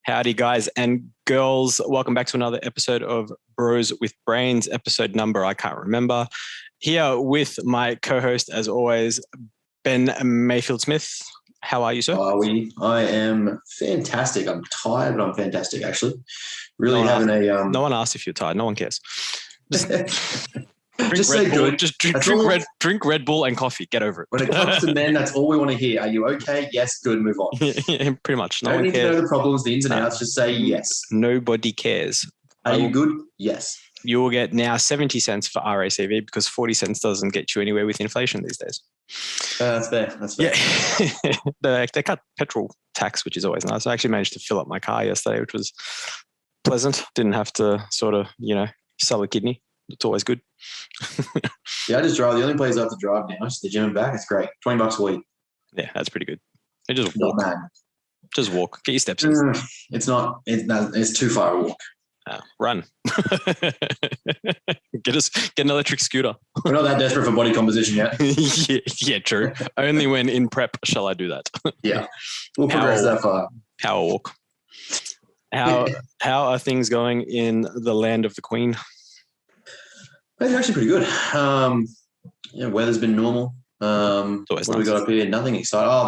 Howdy, guys and girls. Welcome back to another episode of Bros with Brains, episode number I can't remember. Here with my co-host, as always, Ben Mayfield Smith. How are you, sir? I am fantastic. I'm tired, but I'm fantastic, actually. Really no one asked if you're tired. No one cares. Just say good. Just drink Red Bull and coffee. Get over it. When it comes to men, that's all we want to hear. Are you okay? Yes. Good. Move on. Yeah, pretty much. No Don't one need cares. to know the problems, the ins and outs. Just say yes. Nobody cares. Are you good? Yes. You will get now 70 cents for RACV because 40 cents doesn't get you anywhere with inflation these days. That's fair. Yeah. They cut petrol tax, which is always nice. I actually managed to fill up my car yesterday, which was pleasant. Didn't have to sort of, sell a kidney. It's always good. Yeah, I just drive. The only place I have to drive now is the gym and back. It's great. $20 a week. Yeah, that's pretty good. And just walk. Not bad. Just walk. Get your steps in. It's not. It's too far a walk. Run. Get an electric scooter. We're not that desperate for body composition yet. yeah, true. Only when in prep shall I do that. Yeah, we'll progress that far. Power walk. How are things going in the land of the Queen? It's actually pretty good. Weather's been normal. What do we got up here? Nothing exciting. Oh,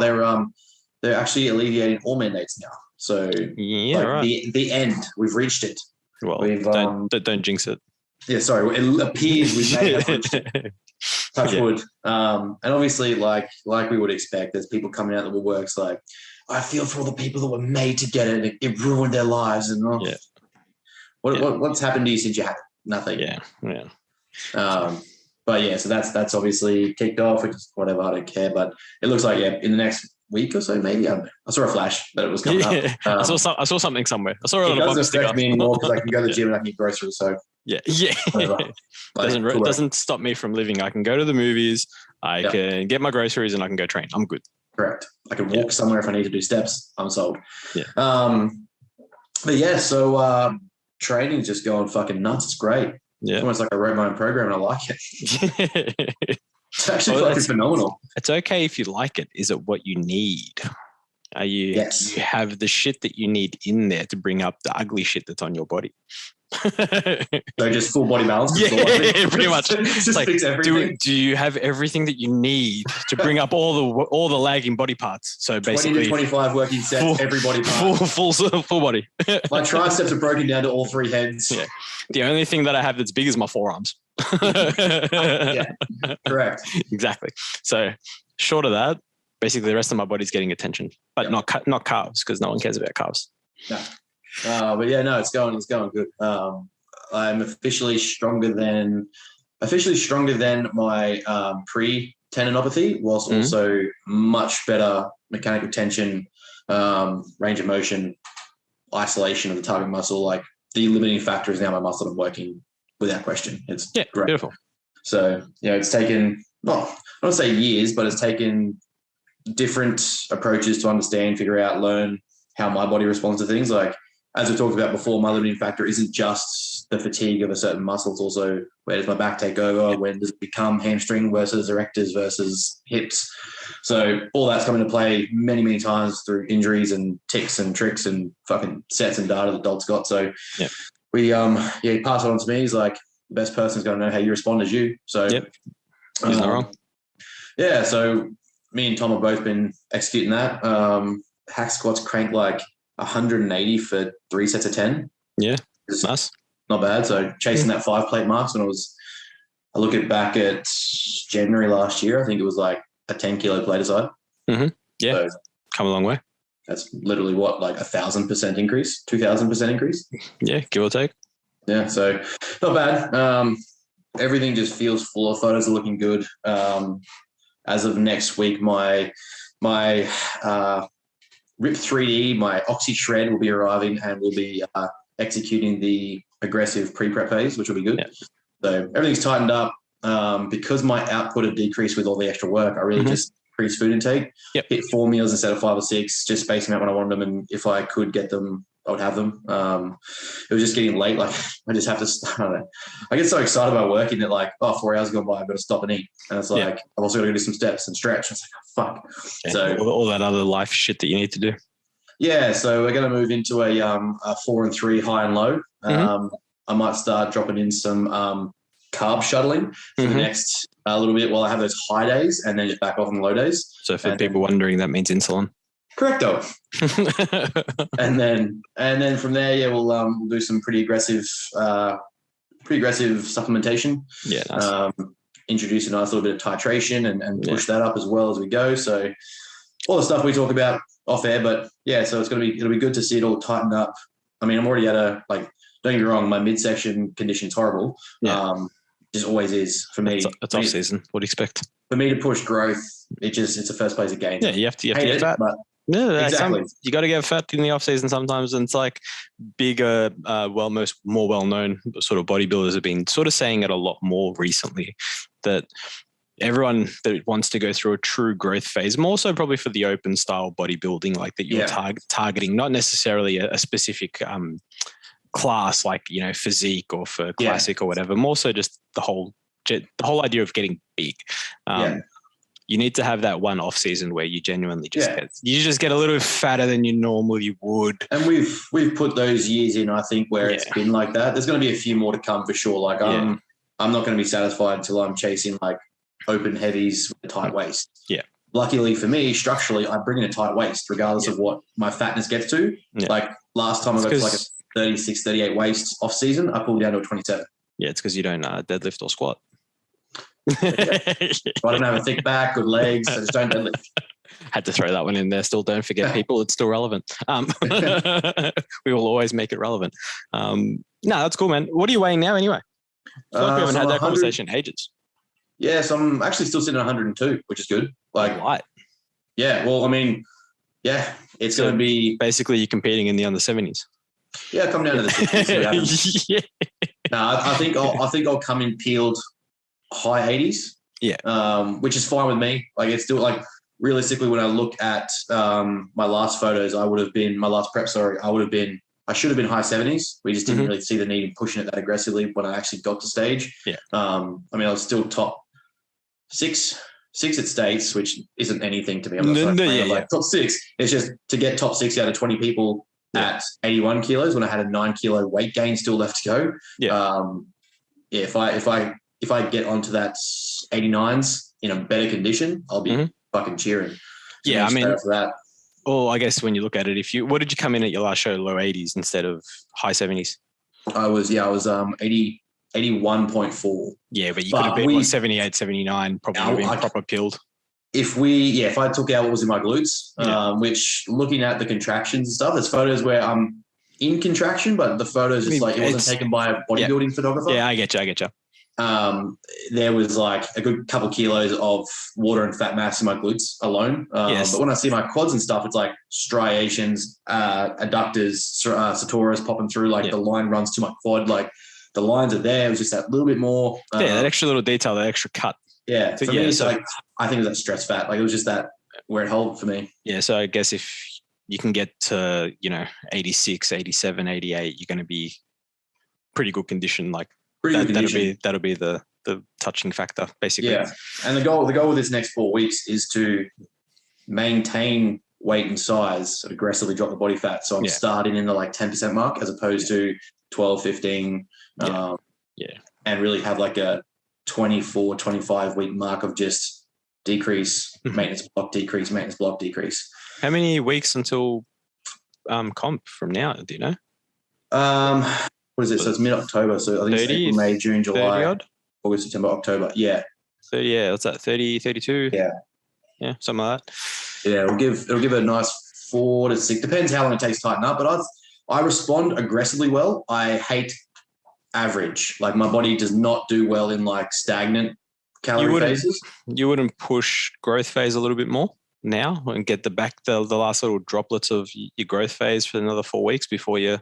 they're actually alleviating all mandates now. So the end. We've reached it. Well, don't jinx it. Yeah, sorry. It appears we may have reached it. Touch wood. And obviously, like we would expect, there's people coming out of the woodworks like, I feel for all the people that were made to get it. It ruined their lives. And what's happened to you since you had it? Nothing. Yeah. But yeah, so that's obviously kicked off, which is whatever, I don't care. But it looks like in the next week or so, maybe. I don't know. I saw a flash that it was coming up. I saw something somewhere. I saw it on a bumper sticker. It doesn't affect me anymore because I can go to the gym and I can get groceries. So yeah. Doesn't stop me from living. I can go to the movies. I can get my groceries and I can go train. I'm good. Correct. I can walk somewhere if I need to do steps. I'm sold. Yeah. But yeah, so training's just going fucking nuts. It's great. Yeah. It's almost like I wrote my own program and I like it. It's actually fucking phenomenal. It's okay if you like it. Is it what you need? Yes. You have the shit that you need in there to bring up the ugly shit that's on your body. So just full body balance. Yeah, pretty much. Just like, fix everything. Do you have everything that you need to bring up all the lagging body parts? So basically 20 to 25 working sets, every body part. Full body. My triceps are broken down to all three heads. Yeah. The only thing that I have that's big is my forearms. Yeah, correct. Exactly. So short of that, basically the rest of my body's getting attention, but not calves because no one cares about calves. No. But yeah, no, it's going good. I'm officially stronger than my pre-tendinopathy, whilst also much better mechanical tension, range of motion, isolation of the target muscle. Like the limiting factor is now my muscle I'm working without question. It's great. Beautiful. So it's taken I don't say years, but it's taken different approaches to understand, figure out, learn how my body responds to things. Like, as we talked about before, my limiting factor isn't just the fatigue of a certain muscle. It's also where does my back take over? When does it become hamstring versus erectors versus hips? So all that's come into play many, many times through injuries and ticks and tricks and fucking sets and data that Dolt's got. So he passed it on to me. He's like, the best person's going to know how you respond as you. So he's not wrong. Yeah. So me and Tom have both been executing that. Hack squats crank like 180 for 3 sets of 10. Yeah, nice. Not bad. So chasing that 5 plate marks when I look back at January last year, I think it was like a 10 kilo plate aside. Mm-hmm. Yeah, so come a long way. That's literally like 1,000% increase, 2,000% increase. Yeah, give or take. Yeah, so not bad. Everything just feels full. Photos are looking good. As of next week, my RIP 3D, my Oxy Shred will be arriving and we'll be executing the aggressive pre-prep phase, which will be good. Yeah. So everything's tightened up. Because my output had decreased with all the extra work, I really just increased food intake. Yep. Hit 4 meals instead of 5 or 6, just spacing out when I wanted them. And if I could get them, I would have them. It was just getting late. Like I just have to, I don't know. I get so excited about working that 4 hours gone by, I've got to stop and eat. And it's like, I've also got to do some steps and stretch. It's like, oh, fuck. Yeah. So all that other life shit that you need to do. Yeah, so we're going to move into a 4 and 3 high and low. I might start dropping in some carb shuttling for the next little bit while I have those high days, and then just back off on the low days. So for people wondering, that means insulin. Correcto. and then from there, yeah, we'll do some pretty aggressive supplementation. Yeah, nice. Introduce a nice little bit of titration and push that up as well as we go. So all the stuff we talk about off air, but yeah, so it'll be good to see it all tighten up. I mean, I'm already at don't get me wrong, my midsection condition's horrible. Yeah. Just always is for me. It's off season. What do you expect? For me to push growth, it's the first place it gains. Yeah, you have to get fat. Yeah, exactly. You got to get fat in the off season sometimes, and it's like bigger, most more well-known sort of bodybuilders have been sort of saying it a lot more recently, that everyone that wants to go through a true growth phase, more so probably for the open style bodybuilding, like that you're targeting, not necessarily a specific class like, physique or for classic or whatever, more so just the whole idea of getting big. You need to have that one off season where you genuinely just get a little bit fatter than you normally would. And we've put those years in, I think, where it's been like that. There's going to be a few more to come for sure. Like I'm not going to be satisfied until I'm chasing like open heavies with a tight waist. Yeah. Luckily for me, structurally, I bring in a tight waist regardless of what my fatness gets to. Yeah. Like last time I got to like a 36, 38 waist off season, I pulled down to a 27. Yeah, it's because you don't deadlift or squat. I don't have a thick back, good legs. I just don't deadlift. Had to throw that one in there. Still, don't forget, people, it's still relevant. We will always make it relevant. No, that's cool, man. What are you weighing now anyway? I feel like we haven't had that conversation in ages. Yeah, so I'm actually still sitting at 102, which is good. Like, light. Yeah, well, I mean, yeah, it's going to be... Basically, you're competing in the under 70s. Yeah, come down to the 60s. Yeah. No, I think I'll come in peeled high 80s. Yeah. Which is fine with me. Like, it's still like realistically, when I look at my last photos, I should have been high 70s. We just didn't really see the need in pushing it that aggressively when I actually got to stage. Yeah. I mean, I was still top six at states, which isn't anything to me. I'm not like top six. It's just to get top 6 out of 20 people at 81 kilos when I had a 9 kilo weight gain still left to go. Yeah. If I get onto that 89s in a better condition, I'll be fucking cheering. Yeah, I mean, for that. Well, I guess when you look at it, what did you come in at your last show? Low 80s instead of high 70s? I was 81.4. Yeah, but you could have been 78, 79, probably would have been proper peeled. If I took out what was in my glutes, which looking at the contractions and stuff, there's photos where I'm in contraction, but the photos it wasn't taken by a bodybuilding photographer. Yeah, I get you. There was like a good couple kilos of water and fat mass in my glutes alone. But when I see my quads and stuff, it's like striations, adductors, sartorius popping through. Like the line runs to my quad. Like the lines are there. It was just that little bit more. That extra little detail, that extra cut. Yeah. For me, it's like, I think it was that stress fat. Like it was just that where it held for me. Yeah. So I guess if you can get to, 86, 87, 88, you're going to be pretty good condition. Like, that'll be the touching factor, basically. Yeah, and the goal with this next 4 weeks is to maintain weight and size and aggressively drop the body fat. So I'm starting in the like 10% mark as opposed to 12, 15, and really have like a 24, 25 week mark of just decrease, maintenance block, decrease, maintenance block, decrease. How many weeks until comp from now? Do you know? What is it? So it's mid-October. So I think 30, it's April, May, June, July, August, September, October. Yeah. 30, yeah. What's that? 30, 32? Yeah. Yeah, something like that. Yeah, it'll give it a nice 4 to 6. Depends how long it takes to tighten up. But I respond aggressively well. I hate average. Like my body does not do well in like stagnant calorie phases. You wouldn't push growth phase a little bit more now and get the last little droplets of your growth phase for another 4 weeks before you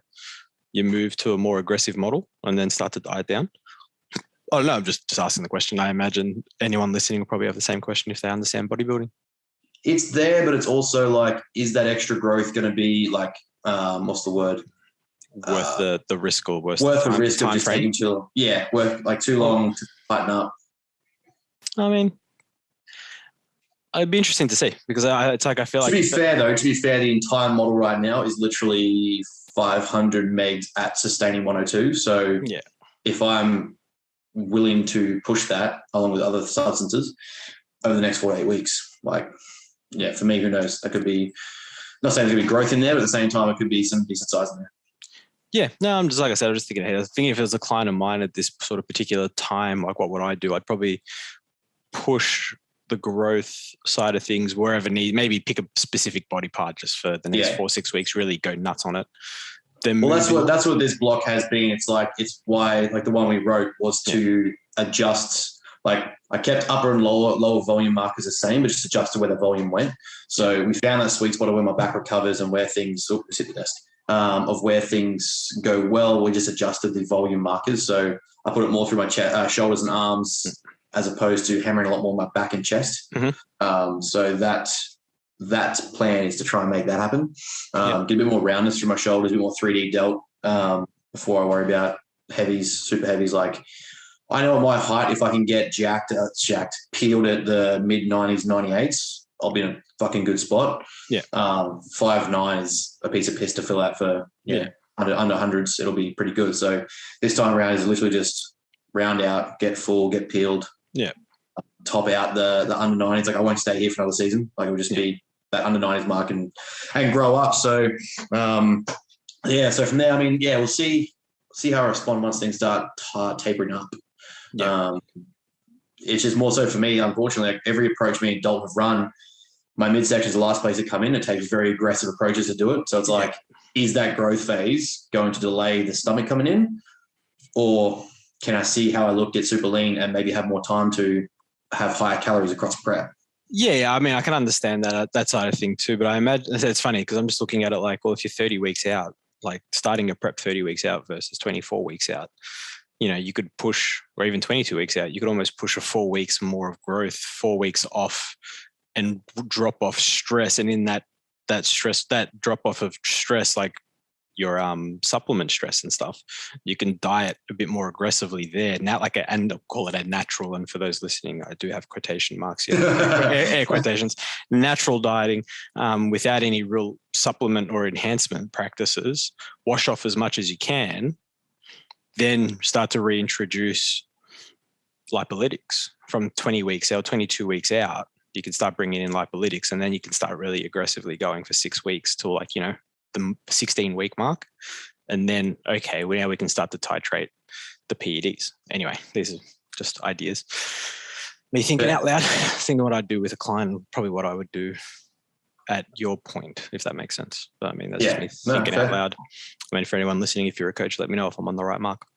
move to a more aggressive model and then start to diet down? Oh, no, I'm just asking the question. I imagine anyone listening will probably have the same question if they understand bodybuilding. It's there, but it's also like, is that extra growth going to be like, what's the word? Worth the risk or worth the risk of just taking too long. Yeah, worth like too long to tighten up. I mean, It'd be interesting to see because it's like I feel To like be fair, the entire model right now is literally 500 megs at sustaining 102. So yeah. if I'm willing to push that along with other substances over the next 4 to 8 weeks, like, yeah, for me, who knows? That could be, not saying there's going to be growth in there, but at the same time, it could be some decent size in there. Yeah, no, I'm just like I said, I was just thinking ahead. I was thinking if it was a client of mine at this sort of particular time, like what would I do? I'd probably push the growth side of things wherever need. Maybe pick a specific body part just for the next 4 6 weeks. Really go nuts on it. Then well, that's what this block has been. It's why like the one we wrote was to adjust. Like I kept upper and lower volume markers the same, but just adjusted where the volume went. So we found that sweet spot of where my back recovers and where things sit the desk. Of where things go well, we just adjusted the volume markers. So I put it more through my shoulders and arms as opposed to hammering a lot more on my back and chest. So that plan is to try and make that happen. Get a bit more roundness through my shoulders, a bit more 3D delt before I worry about heavies, super heavies. Like I know at my height, if I can get peeled at the mid-90s, 98s, I'll be in a fucking good spot. 5'9" is a piece of piss to fill out for under hundreds. It'll be pretty good. So this time around is literally just round out, get full, get peeled. Top out the under 90s. Like I won't stay here for another season. Like it will just be that under 90s mark and grow up. So so from there, I mean, we'll see how I respond once things start tapering up. It's just more so for me, unfortunately, like every approach me and Dalton have run, my midsection is the last place to come in. It takes very aggressive approaches to do it. So it's like, is that growth phase going to delay the stomach coming in? Or can I see how I look, get super lean and maybe have more time to have higher calories across prep? Yeah, I mean, I can understand that side of thing too. But I imagine it's funny because I'm just looking at it like, well, if you're 30 weeks out, like starting a prep 30 weeks out versus 24 weeks out, you could push, or even 22 weeks out, you could almost push a 4 weeks more of growth, 4 weeks off and drop off stress. And in that stress, that drop off of stress, like your supplement stress and stuff, you can diet a bit more aggressively there. Now, and call it a natural. And for those listening, I do have quotation marks here, air quotations, natural dieting without any real supplement or enhancement practices. Wash off as much as you can, then start to reintroduce lipolytics from 20 weeks out, 22 weeks out. You can start bringing in lipolytics, and then you can start really aggressively going for 6 weeks till the 16-week mark. And then, okay, now we can start to titrate the PEDs. Anyway, these are just ideas. Me thinking out loud, thinking what I'd do with a client, probably what I would do at your point, if that makes sense. But I mean, that's just me thinking out loud. I mean, for anyone listening, if you're a coach, let me know if I'm on the right mark.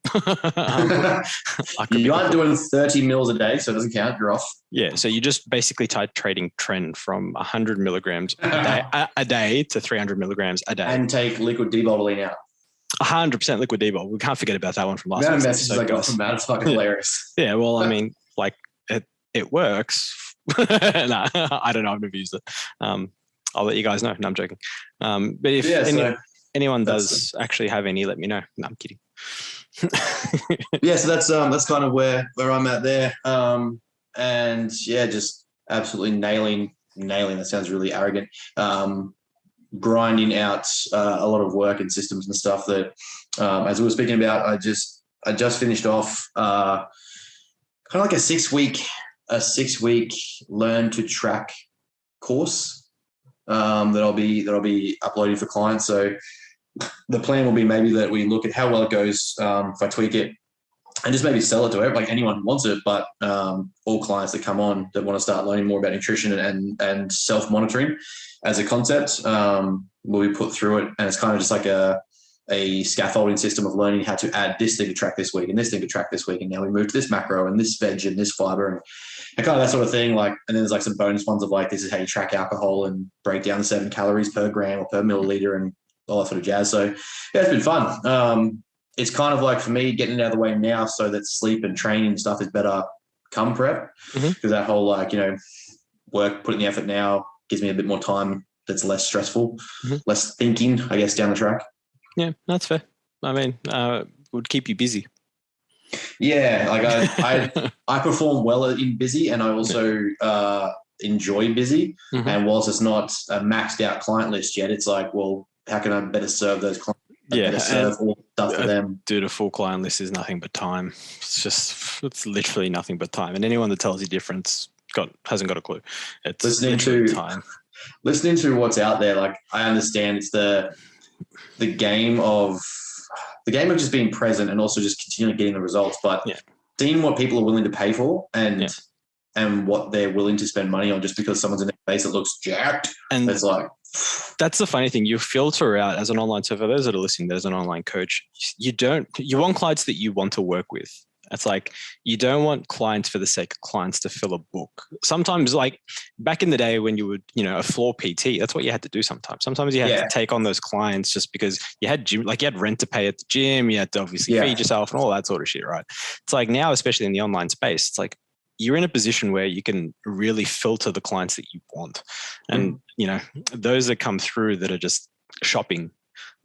You aren't doing 30 mils a day, so it doesn't count. You're off. Yeah. So you're just basically titrating trend from 100 milligrams a day to 300 milligrams a day. And take liquid debottling out. 100% liquid debol. We can't forget about that one from last week. Messages I got from that. It's fucking hilarious. Yeah. Well, I mean, like it works. Nah, I don't know. I've never used it. I'll let you guys know. No, I'm joking. But if anyone does actually have any, let me know. No, I'm kidding. So that's kind of where I'm at there. And just absolutely nailing. That sounds really arrogant. Grinding out a lot of work and systems and stuff that, as we were speaking about, I just finished off kind of like a 6 week learn to track course. That I'll be uploading for clients. So the plan will be maybe that we look at how well it goes if I tweak it, and just maybe sell it to like anyone who wants it. But all clients that come on that want to start learning more about nutrition and self-monitoring as a concept will be put through it, and it's kind of just like a scaffolding system of learning how to add this thing to track this week and this thing to track this week, and now we move to this macro and this veg and this fiber and kind of that sort of thing. Like, and then there's like some bonus ones of like, this is how you track alcohol and break down the 7 calories per gram or per milliliter and all that sort of jazz. So it's been fun. It's kind of like for me getting it out of the way now so that sleep and training and stuff is better come prep, because that whole work, putting the effort now gives me a bit more time that's less stressful, less thinking, I guess, down the track. Yeah, that's fair. I mean, would keep you busy. Yeah, like I perform well in busy, and I also enjoy busy. And whilst it's not a maxed out client list yet, it's like, well, how can I better serve those clients? Better serve all stuff for them. Dude, a full client list is nothing but time. It's literally nothing but time. And anyone that tells you different hasn't got a clue. It's literally time. Listening to what's out there, like I understand it's the game of just being present and also just continually getting the results, but seeing what people are willing to pay for and what they're willing to spend money on just because someone's in their face that looks jacked. And it's like, that's the funny thing. You filter out as an online, so for those that are listening, there's an online coach. You want clients that you want to work with. It's like, you don't want clients for the sake of clients to fill a book. Sometimes, like back in the day when you would, a floor PT, that's what you had to do sometimes. Sometimes you had to take on those clients just because you had you had rent to pay at the gym. You had to obviously feed yourself and all that sort of shit, right? It's like now, especially in the online space, it's like you're in a position where you can really filter the clients that you want. And, those that come through that are just shopping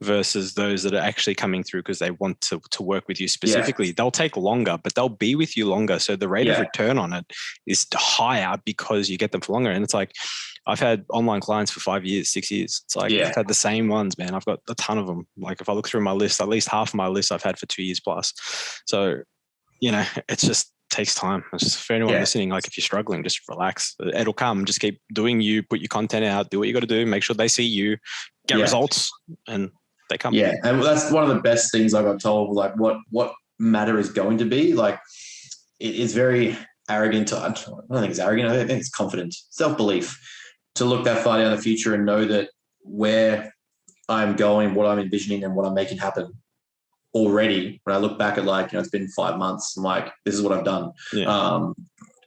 versus those that are actually coming through because they want to work with you specifically. They'll take longer, but they'll be with you longer. So the rate of return on it is higher because you get them for longer. And it's like, I've had online clients for 5 years, 6 years. It's like, I've had the same ones, man. I've got a ton of them. Like if I look through my list, at least half of my list I've had for 2 years plus. So, it's just takes time. It's just for anyone listening, like if you're struggling, just relax. It'll come. Just keep doing you, put your content out, do what you got to do, make sure they see you, get results, and they come. Yeah. And that's one of the best things I got told, like what matter is going to be. Like it is very arrogant. I don't think it's arrogant. I think it's confidence, self-belief to look that far down the future and know that where I'm going, what I'm envisioning and what I'm making happen already. When I look back at it's been 5 months, I'm like, this is what I've done.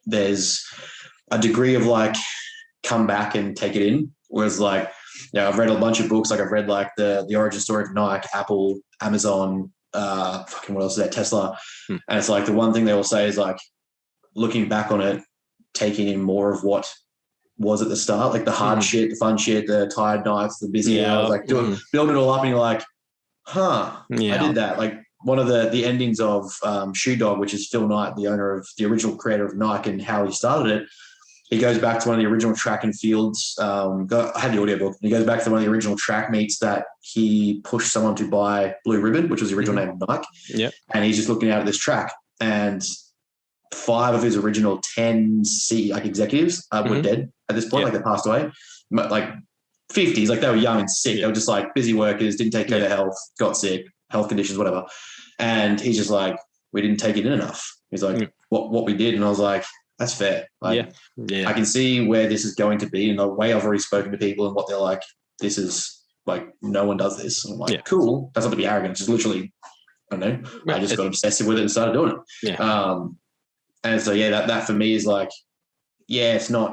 There's a degree of come back and take it in. Whereas I've read a bunch of books. I've read the origin story of Nike, Apple, Amazon, what else is that? Tesla. And it's the one thing they will say is looking back on it, taking in more of what was at the start, the hard shit, the fun shit, the tired nights, the busy hours, build it all up and you're like, I did that. One of the endings of Shoe Dog, which is Phil Knight, the owner of the original creator of Nike and how he started it. He goes back to one of the original track and fields. I had the audiobook. He goes back to one of the original track meets that he pushed someone to buy Blue Ribbon, which was the original name of Nike. Yeah. And he's just looking out at this track, and 5 of his original 10 executives were dead at this point. They passed away. 50s, they were young and sick. They were just busy workers, didn't take care of their health, got sick, health conditions, whatever. And he's just we didn't take it in enough. He's what we did. And I was like, that's fair. I can see where this is going to be, and the way I've already spoken to people and what they're like, this is no one does this. And I'm like, cool. That's not to be arrogant. It's just literally, I don't know. I just got obsessive with it and started doing it. And so, that for me is it's not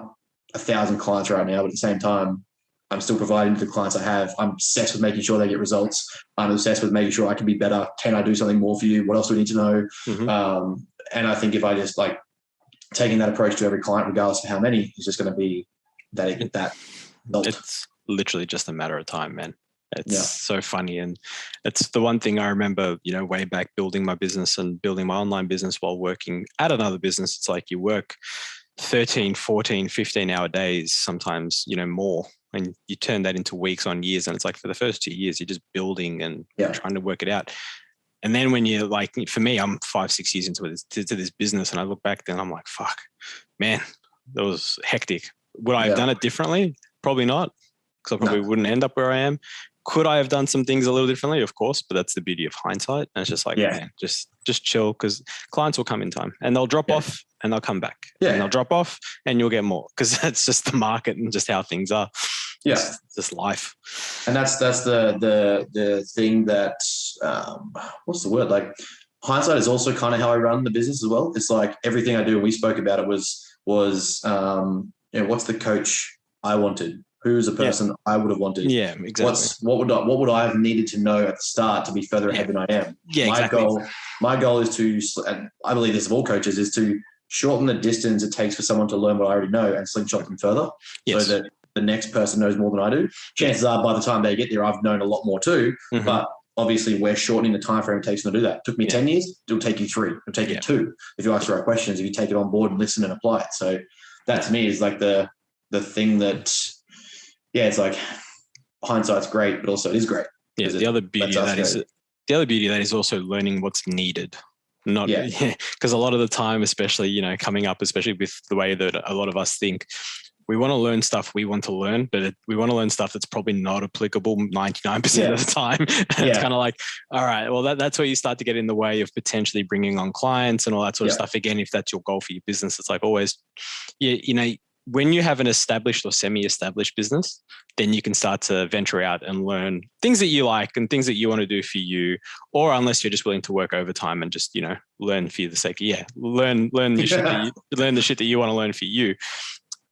1,000 clients right now, but at the same time, I'm still providing to the clients I have. I'm obsessed with making sure they get results. I'm obsessed with making sure I can be better. Can I do something more for you? What else do we need to know? And I think if I just taking that approach to every client, regardless of how many, is just going to be that. It's literally just a matter of time, man. It's so funny. And it's the one thing I remember, way back building my business and building my online business while working at another business. It's you work 13, 14, 15-hour days, sometimes, more. And you turn that into weeks on years. And it's for the first 2 years, you're just building and trying to work it out. And then when you're for me, I'm 5-6 years into this business, and I look back then, I'm like, fuck, man, that was hectic. Would I have done it differently? Probably not, because I probably wouldn't end up where I am. Could I have done some things a little differently? Of course, but that's the beauty of hindsight. And it's just man, just chill, because clients will come in time and they'll drop off and they'll come back. And they'll drop off and you'll get more, because that's just the market and just how things are. It's just life. And that's the thing that what's the word? Hindsight is also kind of how I run the business as well. It's everything I do, and we spoke about it, was what's the coach I wanted? Who's the person I would have wanted? Yeah, exactly. What would I have needed to know at the start to be further ahead than I am? Yeah, my goal is to, and I believe this of all coaches, is to shorten the distance it takes for someone to learn what I already know and slingshot them further, so that the next person knows more than I do. Chances are by the time they get there, I've known a lot more too. But obviously we're shortening the time frame it takes them to do that. It took me 10 years. It'll take you 3. It'll take you 2. If you ask the right questions, if you take it on board and listen and apply it. So that to me is the the thing that, it's like hindsight's great, but also it is great. Yeah, the other beauty of that is also learning what's needed. Not because a lot of the time, especially, coming up, especially with the way that a lot of us think, we want to learn stuff we want to learn, but we want to learn stuff that's probably not applicable 99% of the time. And it's kind of like, all right, well, that's where you start to get in the way of potentially bringing on clients and all that sort of stuff. Again, if that's your goal for your business, it's like always, when you have an established or semi-established business, then you can start to venture out and learn things that you like and things that you want to do for you, or unless you're just willing to work overtime and just, learn for the sake of, learn the shit that you want to learn for you.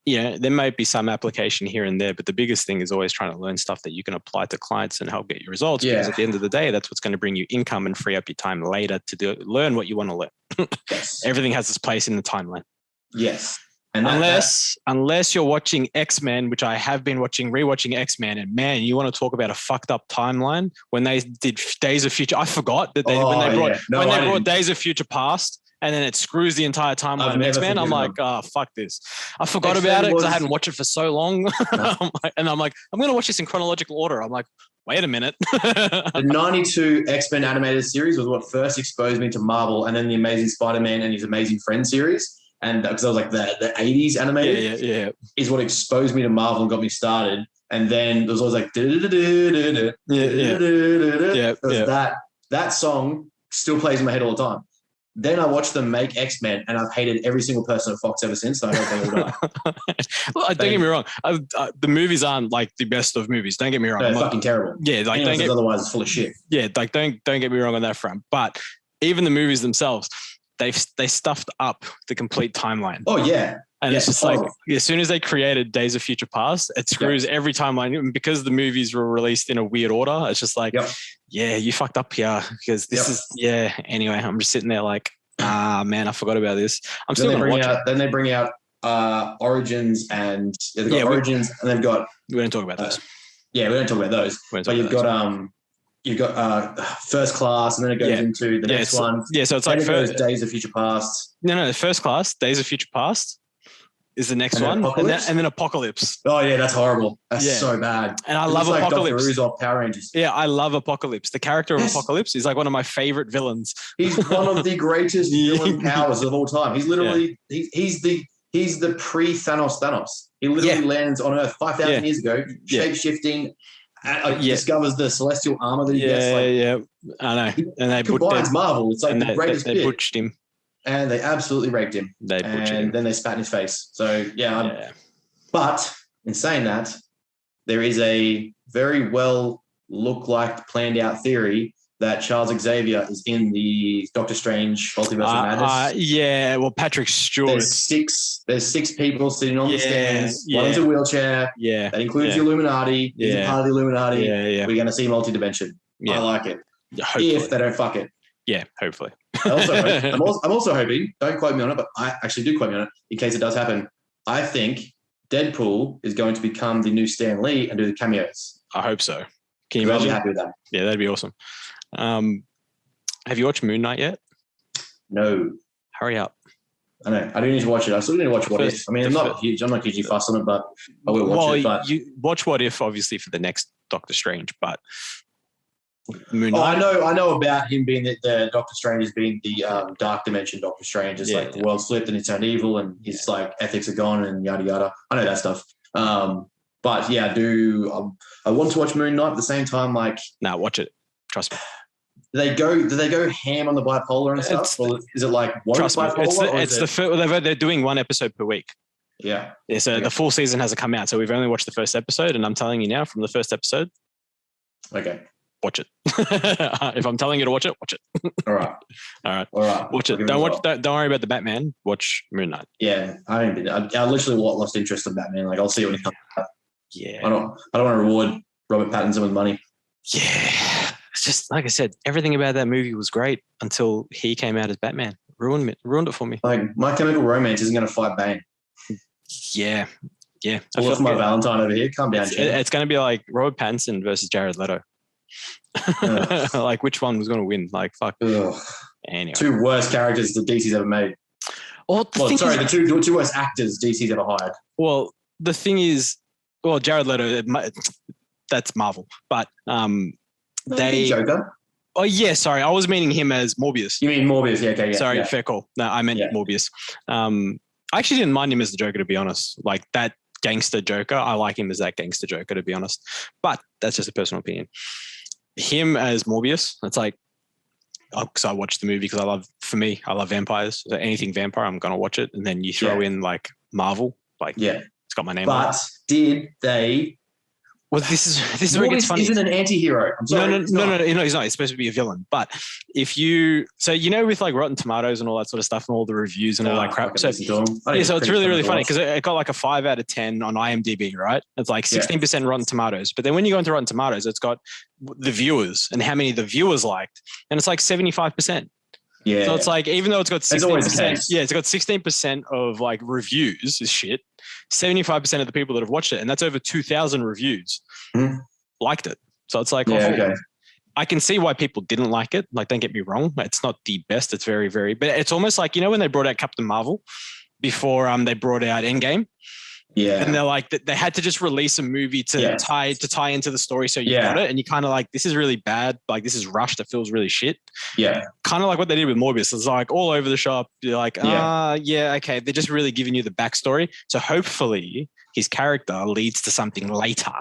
There might be some application here and there, but the biggest thing is always trying to learn stuff that you can apply to clients and help get your results. Because at the end of the day, that's what's going to bring you income and free up your time later to learn what you want to learn. Everything has its place in the timeline. Yes. And unless you're watching X-Men, which I have been rewatching X-Men, and man, you want to talk about a fucked up timeline. When they did Days of Future, I forgot that when they brought Days of Future Past, and then it screws the entire timeline of X-Men. I'm like, fuck this. I forgot about it because I hadn't watched it for so long. I'm like, I'm going to watch this in chronological order. I'm like, wait a minute. The 92 X-Men animated series was what first exposed me to Marvel, and then the Amazing Spider-Man and his Amazing Friends series. And because I was like the 80s animated is what exposed me to Marvel and got me started. And then there was always like that song still plays in my head all the time. Then I watched them make X-Men, and I've hated every single person at Fox ever since. So I hope they all die. Well, don't get me wrong. The movies aren't like the best of movies. Don't get me wrong. They're fucking terrible. Yeah, like otherwise it's full of shit. Yeah, like don't get me wrong on that front. But even the movies themselves, they stuffed up the complete timeline. Oh yeah. And it's just like, as soon as they created Days of Future Past, it screws every timeline. And because the movies were released in a weird order, it's just like, you fucked up here because this is, anyway, I'm just sitting there like, man, I forgot about this. I'm still going to watch it. Then they bring out Origins and they've got Origins and they've got... We don't talk about those. We don't talk about those. But you've got First Class, and then it goes into the next one. Yeah, so it's like Days of Future Past. No, First Class, Days of Future Past is the next one, and then Apocalypse. Oh yeah, that's horrible. That's so bad. And I love Apocalypse. Dr. Who's off Power Rangers. Yeah, I love Apocalypse. The character of Apocalypse is like one of my favorite villains. He's one of the greatest villain powers of all time. He's literally he's the pre-Thanos. He literally lands on Earth 5,000 years ago, shape-shifting. Discovers the celestial armor that he gets. I know. And they combines Marvel. It's like the greatest bit. They butched him. And they absolutely raped him. And then they spat in his face. So, But in saying that, there is a very well planned out theory that Charles Xavier is in the Doctor Strange Multiverse of Madness. Well, Patrick Stewart. There's six people sitting on the stands. One's a wheelchair. Yeah. That includes the Illuminati. He's a part of the Illuminati. We're going to see multi-dimension. I like it. If they don't fuck it. Yeah, hopefully. I'm also hoping, don't quote me on it, but I actually do quote me on it in case it does happen. I think Deadpool is going to become the new Stan Lee and do the cameos. I hope so. Can you imagine? I'll be happy with that. Yeah, that'd be awesome. Have you watched Moon Knight yet? No. Hurry up. I know. I do need to watch it. I still need to watch What If. I mean, I'm not hugely fussed on it, but I will watch it. But you watch What If, obviously, for the next Doctor Strange, but Moon Knight. I know about him being the Doctor Strange as being the dark dimension Doctor Strange. It's the world's flipped and it's turned evil and his like ethics are gone and yada yada. I know that stuff. But yeah, I want to watch Moon Knight at the same time. Like, watch it. Trust me. Do they go ham on the bipolar and stuff? Or is it like one bipolar? They're doing one episode per week. Yeah. So the full season hasn't come out. So we've only watched the first episode, and I'm telling you now from the first episode. Okay. Watch it. If I'm telling you to watch it, watch it. All right. Watch it. Don't worry about the Batman. Watch Moon Knight. Yeah, I literally lost interest in Batman. Like, I'll see when he comes out. Yeah. I don't want to reward Robert Pattinson with money. Yeah. It's just like I said, everything about that movie was great until he came out as Batman. Ruined it for me. Like, My Chemical Romance isn't going to fight Bane. Yeah. Well, that's my Valentine over here. Calm down, it's going to be like Robert Pattinson versus Jared Leto. Like, which one was going to win? Like, fuck. Ugh. Anyway. Two worst characters that DC's ever made. The two worst actors DC's ever hired. Well, the thing is, well, Jared Leto, that's Marvel, but Joker. Oh yeah, sorry, I was meaning him as Morbius. You mean Morbius? Yeah, okay, yeah. Sorry, yeah. fair call. No, I meant Morbius. I actually didn't mind him as the Joker, to be honest. Like that gangster Joker, I like him as that gangster Joker, to be honest. But that's just a personal opinion. Him as Morbius, it's like, because I watched the movie because I love vampires. So anything vampire, I'm gonna watch it. And then you throw in like Marvel, like it's got my name on it. But did they? Well, this is where it gets funny. Isn't an anti-hero. I'm sorry. No, he's not. He's supposed to be a villain. But if you, with like Rotten Tomatoes and all that sort of stuff and all the reviews and all that crap. So it's really, really funny because it got like a 5 out of 10 on IMDb, right? It's like 16% Rotten Tomatoes. But then when you go into Rotten Tomatoes, it's got the viewers and how many the viewers liked. And it's like 75%. Yeah. So it's like, even though it's got 16%, it's got 16% of like reviews is shit. 75% of the people that have watched it, and that's over 2,000 reviews, liked it. So it's like, I can see why people didn't like it. Like, don't get me wrong. It's not the best. It's very, very, but it's almost like, when they brought out Captain Marvel before they brought out Endgame. Yeah. And they're like, they had to just release a movie to tie into the story. So you got it. And you kind of like, this is really bad. Like, this is rushed. It feels really shit. Yeah. Kind of like what they did with Morbius. It's like all over the shop. You're like, okay. They're just really giving you the backstory. So hopefully his character leads to something later.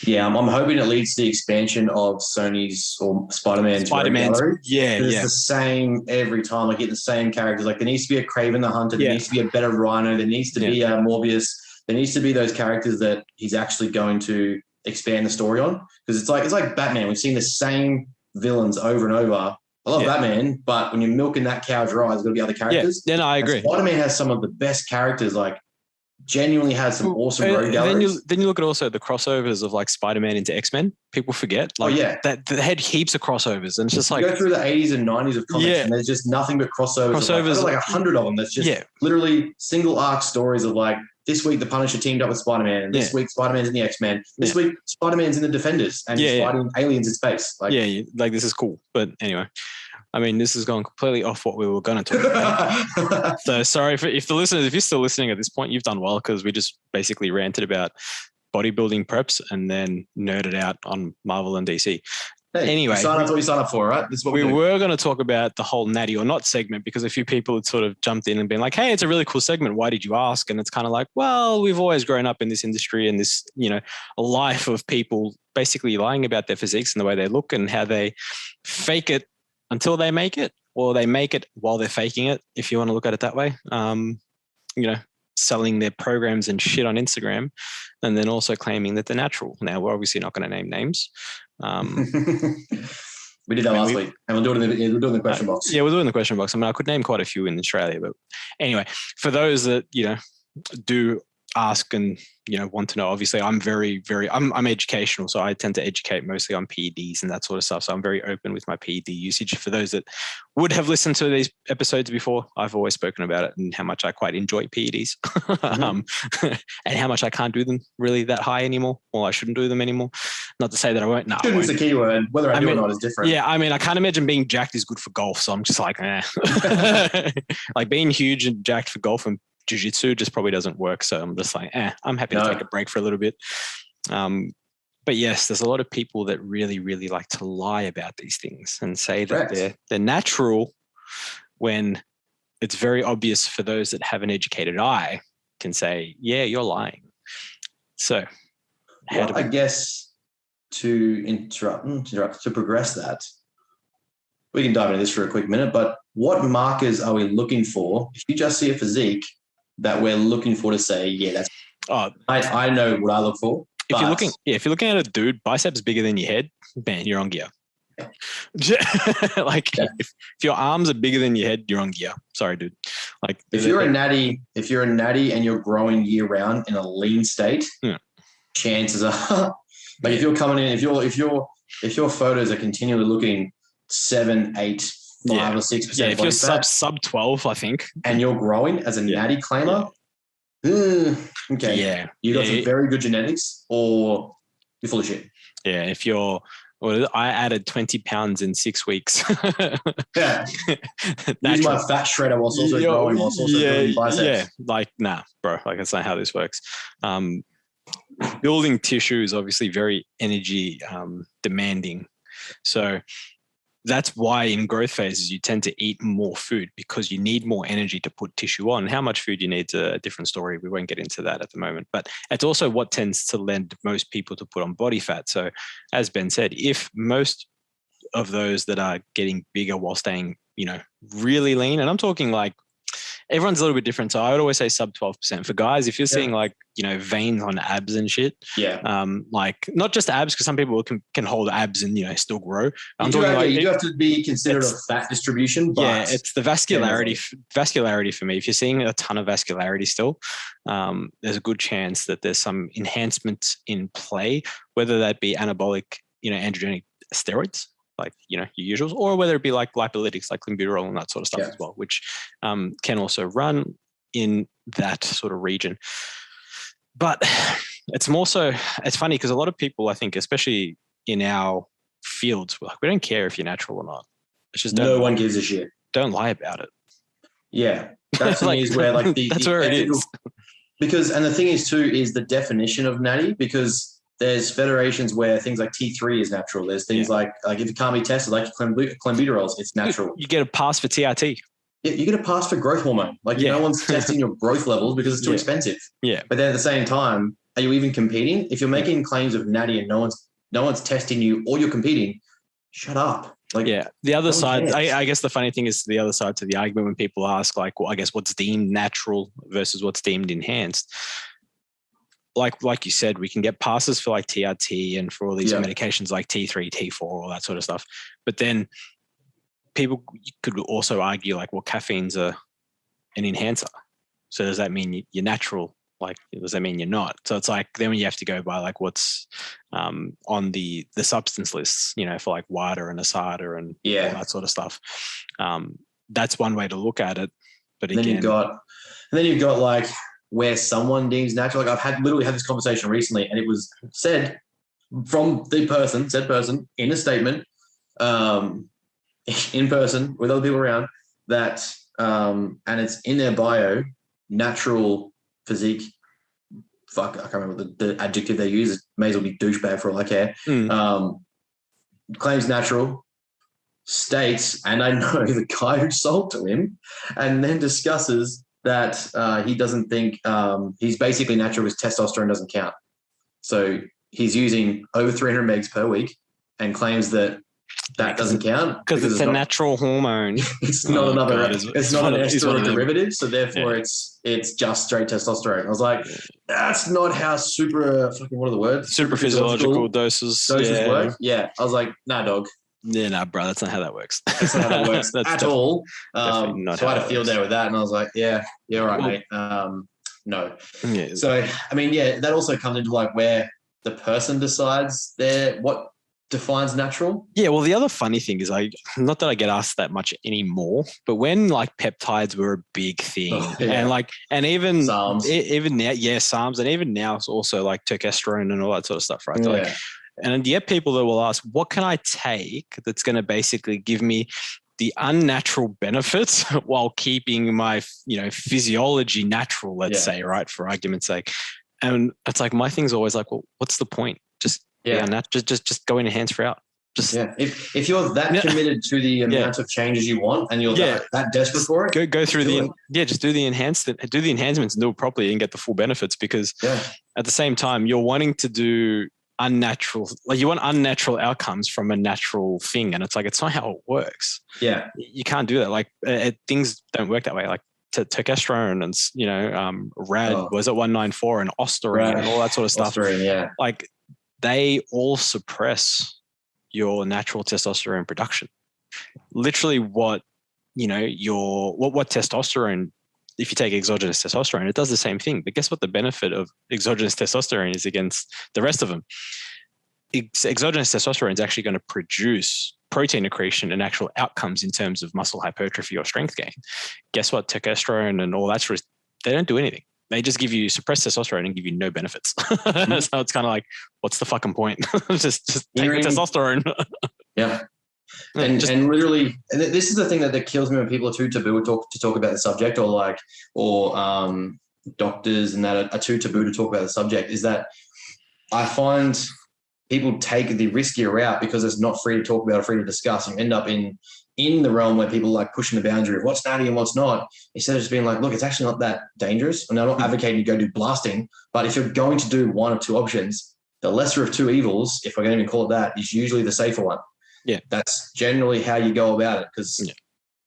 Yeah, I'm hoping it leads to the expansion of Sony's or Spider-Man's gallery. It's the same every time. I get the same characters. Like, there needs to be a Kraven the Hunter. There needs to be a better Rhino. There needs to be a Morbius. There needs to be those characters that he's actually going to expand the story on. Because it's like Batman. We've seen the same villains over and over. I love Batman, but when you're milking that cow dry, there's got to be other characters. Yeah, no, I agree. And Spider-Man has some of the best characters. Like, genuinely has some awesome road galleries. Then you look at also the crossovers of like Spider-Man into X-Men. People forget. Like, that they had heaps of crossovers, and it's just like, you go through the 80s and 90s of comics, and there's just nothing but crossovers. Like 100 of them. That's just literally single arc stories of like, this week the Punisher teamed up with Spider-Man, and this week Spider-Man's in the X-Men. This week Spider-Man's in the Defenders, and he's fighting aliens in space. Like, like this is cool. But anyway. I mean, this has gone completely off what we were going to talk about. So sorry if the listeners, if you're still listening at this point, you've done well, because we just basically ranted about bodybuilding preps and then nerded out on Marvel and DC. Hey, anyway, that's what you signed up for, right? This is what we were going to talk about the whole Natty or Not segment, because a few people had sort of jumped in and been like, hey, it's a really cool segment. Why did you ask? And it's kind of like, well, we've always grown up in this industry and this, a life of people basically lying about their physiques and the way they look and how they fake it until they make it, or they make it while they're faking it, if you want to look at it that way. Selling their programs and shit on Instagram, and then also claiming that they're natural. Now, we're obviously not going to name names. We did that last week, and we're doing the question box. Yeah, we're doing the question box. I mean, I could name quite a few in Australia, but anyway, for those that, do ask and, want to know, obviously I'm very, very, I'm educational. So I tend to educate mostly on PEDs and that sort of stuff. So I'm very open with my PED usage. For those that would have listened to these episodes before, I've always spoken about it and how much I quite enjoy PEDs and how much I can't do them really that high anymore, or I shouldn't do them anymore. Not to say that I won't. No, shouldn't is the key word. Whether I do or not is different. Yeah. I mean, I can't imagine being jacked is good for golf. So I'm just like, like being huge and jacked for golf and jiu-jitsu just probably doesn't work. So I'm just like, I'm happy to take a break for a little bit. But yes, there's a lot of people that really, really like to lie about these things and say that they're natural, when it's very obvious for those that have an educated eye can say, yeah, you're lying. So I guess to progress that, we can dive into this for a quick minute, but what markers are we looking for? If you just see a physique that we're looking for to say, yeah, that's, I know what I look for. If you're looking at a dude, biceps bigger than your head, man, you're on gear. If your arms are bigger than your head, you're on gear. Sorry, dude. Like, if you're a natty and you're growing year round in a lean state, chances are, like, if you're coming in, if your photos are continually looking 7, 8, 5 or 6%. Yeah, if you're sub 12, I think, and you're growing as a natty claimer, okay, you got some very good genetics, or you're full of shit. Yeah, if you're Well, I added 20 pounds in 6 weeks. Yeah. Use my fat shredder whilst also growing, whilst also building biceps. Yeah, like, nah, bro, like that's not how this works. Building tissue is obviously very energy demanding. So that's why in growth phases, you tend to eat more food because you need more energy to put tissue on. How much food you need is a different story. We won't get into that at the moment, but it's also what tends to lend most people to put on body fat. So as Ben said, if most of those that are getting bigger while staying, really lean, and I'm talking like, everyone's a little bit different. So I would always say sub 12%. For guys, if you're seeing like, veins on abs and shit, like not just abs, because some people can hold abs and, still grow. I'm talking like you do have to be considerate of fat distribution. But yeah, it's the vascularity for me. If you're seeing a ton of vascularity still, there's a good chance that there's some enhancements in play, whether that be anabolic, androgenic steroids, like, your usuals, or whether it be like lipolytics, like clenbuterol and that sort of stuff as well, which can also run in that sort of region. But it's funny because a lot of people, I think, especially in our fields, we don't care if you're natural or not. It's just no one gives a shit. Don't lie about it. Yeah. That thing is where like that's where it is. Because, and the thing is too, is the definition of natty, because there's federations where things like T3 is natural. There's things like if it can't be tested, like clenbuterols, it's natural. You get a pass for TRT. Yeah, you get a pass for growth hormone. Like no one's testing your growth levels because it's too expensive. Yeah. But then at the same time, are you even competing? If you're making claims of natty and no one's testing you, or you're competing, shut up. Like, the other side, I guess the funny thing is the other side to the argument when people ask, like, well, I guess what's deemed natural versus what's deemed enhanced. Like you said, we can get passes for like TRT and for all these medications like T3, T4, all that sort of stuff. But then people could also argue like, well, caffeine's an enhancer. So does that mean you're natural? Like, does that mean you're not? So it's like, then you have to go by like what's on the substance lists, for like WADA and ASADA and all that sort of stuff. That's one way to look at it. But again, then you've got like where someone deems natural. Like I've literally had this conversation recently, and it was said from said person in a statement, in person with other people around, that and it's in their bio, natural physique. Fuck, I can't remember the adjective they use. It may as well be douchebag for all I care. Claims natural, states, and I know the guy who sold to him, and then discusses that he doesn't think he's basically natural because testosterone doesn't count. So he's using over 300 megs per week and claims that doesn't count because it's a natural hormone. It's not it's not an ester derivative, so therefore it's just straight testosterone. I was like, that's not how super what are the words? Super physiological doses work. Yeah, I was like, nah, dog. Yeah, nah, bro, that's not how that works. That's not how that works at all. So I had a field day with that, and I was like, yeah, all right, mate. No. Yeah. So I mean, that also comes into like where the person decides what defines natural. Yeah, well, the other funny thing is, not that I get asked that much anymore, but when like peptides were a big thing, and even SARMs. Even now, SARMs, and even now it's also like testosterone and all that sort of stuff, right? Yeah. And you have people that will ask, what can I take that's going to basically give me the unnatural benefits while keeping my, physiology natural, let's say, right, for argument's sake. And it's like, my thing's always like, well, what's the point? Just just go in hands free out. If you're that committed to the amount of changes you want and you're that desperate for it, go through just do the enhancements and do it properly and get the full benefits, because at the same time you're wanting to do unnatural, like you want unnatural outcomes from a natural thing, and it's like, it's not how it works. You can't do that. Like things don't work that way. Like testosterone and rad was it 194 and ostarine and all that sort of stuff. Ostarine, like they all suppress your natural testosterone production. Literally what testosterone, if you take exogenous testosterone, it does the same thing. But guess what the benefit of exogenous testosterone is against the rest of them? Exogenous testosterone is actually going to produce protein accretion and actual outcomes in terms of muscle hypertrophy or strength gain. Guess what? Testosterone and all that sort of, they don't do anything. they just give you suppressed testosterone and give you no benefits. Mm-hmm. So it's kind of like, what's the fucking point? just take the testosterone. Yeah. And literally, and this is the thing that kills me when people are too taboo to talk about the subject, or doctors and that are too taboo to talk about the subject, is that I find people take the riskier route because it's not free to talk about or free to discuss, and end up in the realm where people like pushing the boundary of what's natty and what's not, instead of just being like, look, it's actually not that dangerous. And I'm not advocating you go do blasting, but if you're going to do one of two options, the lesser of two evils, if we're going to even call it that, is usually the safer one. Yeah. That's generally how you go about it, because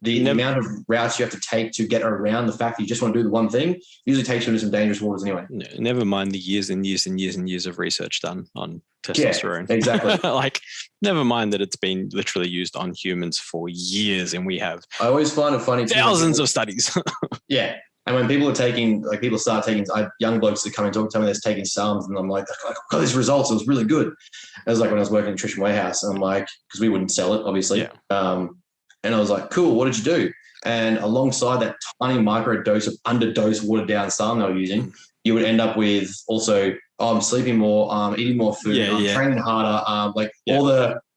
the amount of routes you have to take to get around the fact that you just want to do the one thing usually takes you into some dangerous waters anyway. Never mind the years and years and years and years of research done on testosterone. Yeah, exactly. Like, never mind that it's been literally used on humans for years, and we have I always find it funny thousands of studies. Yeah. And when people start taking, young blokes that come and talk to me that's taking SARMs, and I'm like, I got these results. It was really good. It was like when I was working in Nutrition Warehouse, and I'm like, because we wouldn't sell it, obviously. Yeah. And I was like, cool, what did you do? And alongside that tiny micro dose of underdose, watered down SARM they were using, you would end up with also, I'm sleeping more, eating more food, training harder, all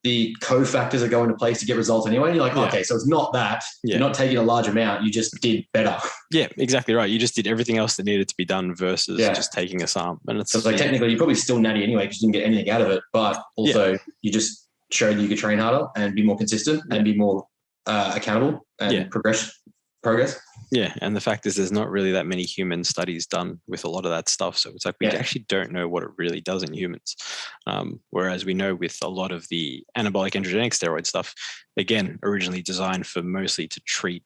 the cofactors that go into place to get results anyway. And you're like, okay, so it's not that. You're not taking a large amount. You just did better. Yeah, exactly right. You just did everything else that needed to be done versus just taking a SARM. And it's like technically you're probably still natty anyway because you didn't get anything out of it. But also you just showed you could train harder and be more consistent and be more accountable and progress. Yeah, and the fact is there's not really that many human studies done with a lot of that stuff. So it's like we actually don't know what it really does in humans. Whereas we know with a lot of the anabolic androgenic steroid stuff, again, originally designed for mostly to treat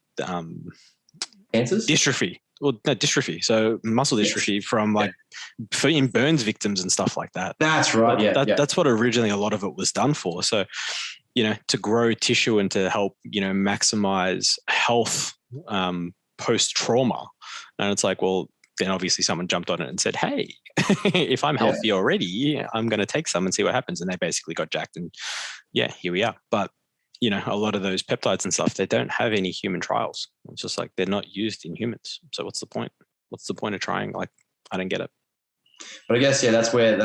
cancers? Dystrophy. Well, no, dystrophy. So muscle dystrophy from in burns victims and stuff like that. That's right. That's what originally a lot of it was done for. So, to grow tissue and to help, maximize health post-trauma. And it's like, well, then obviously someone jumped on it and said, hey, if I'm healthy already, I'm going to take some and see what happens. And they basically got jacked, and here we are. But, a lot of those peptides and stuff, they don't have any human trials. It's just like they're not used in humans. So what's the point? What's the point of trying? Like, I don't get it. But I guess, that's where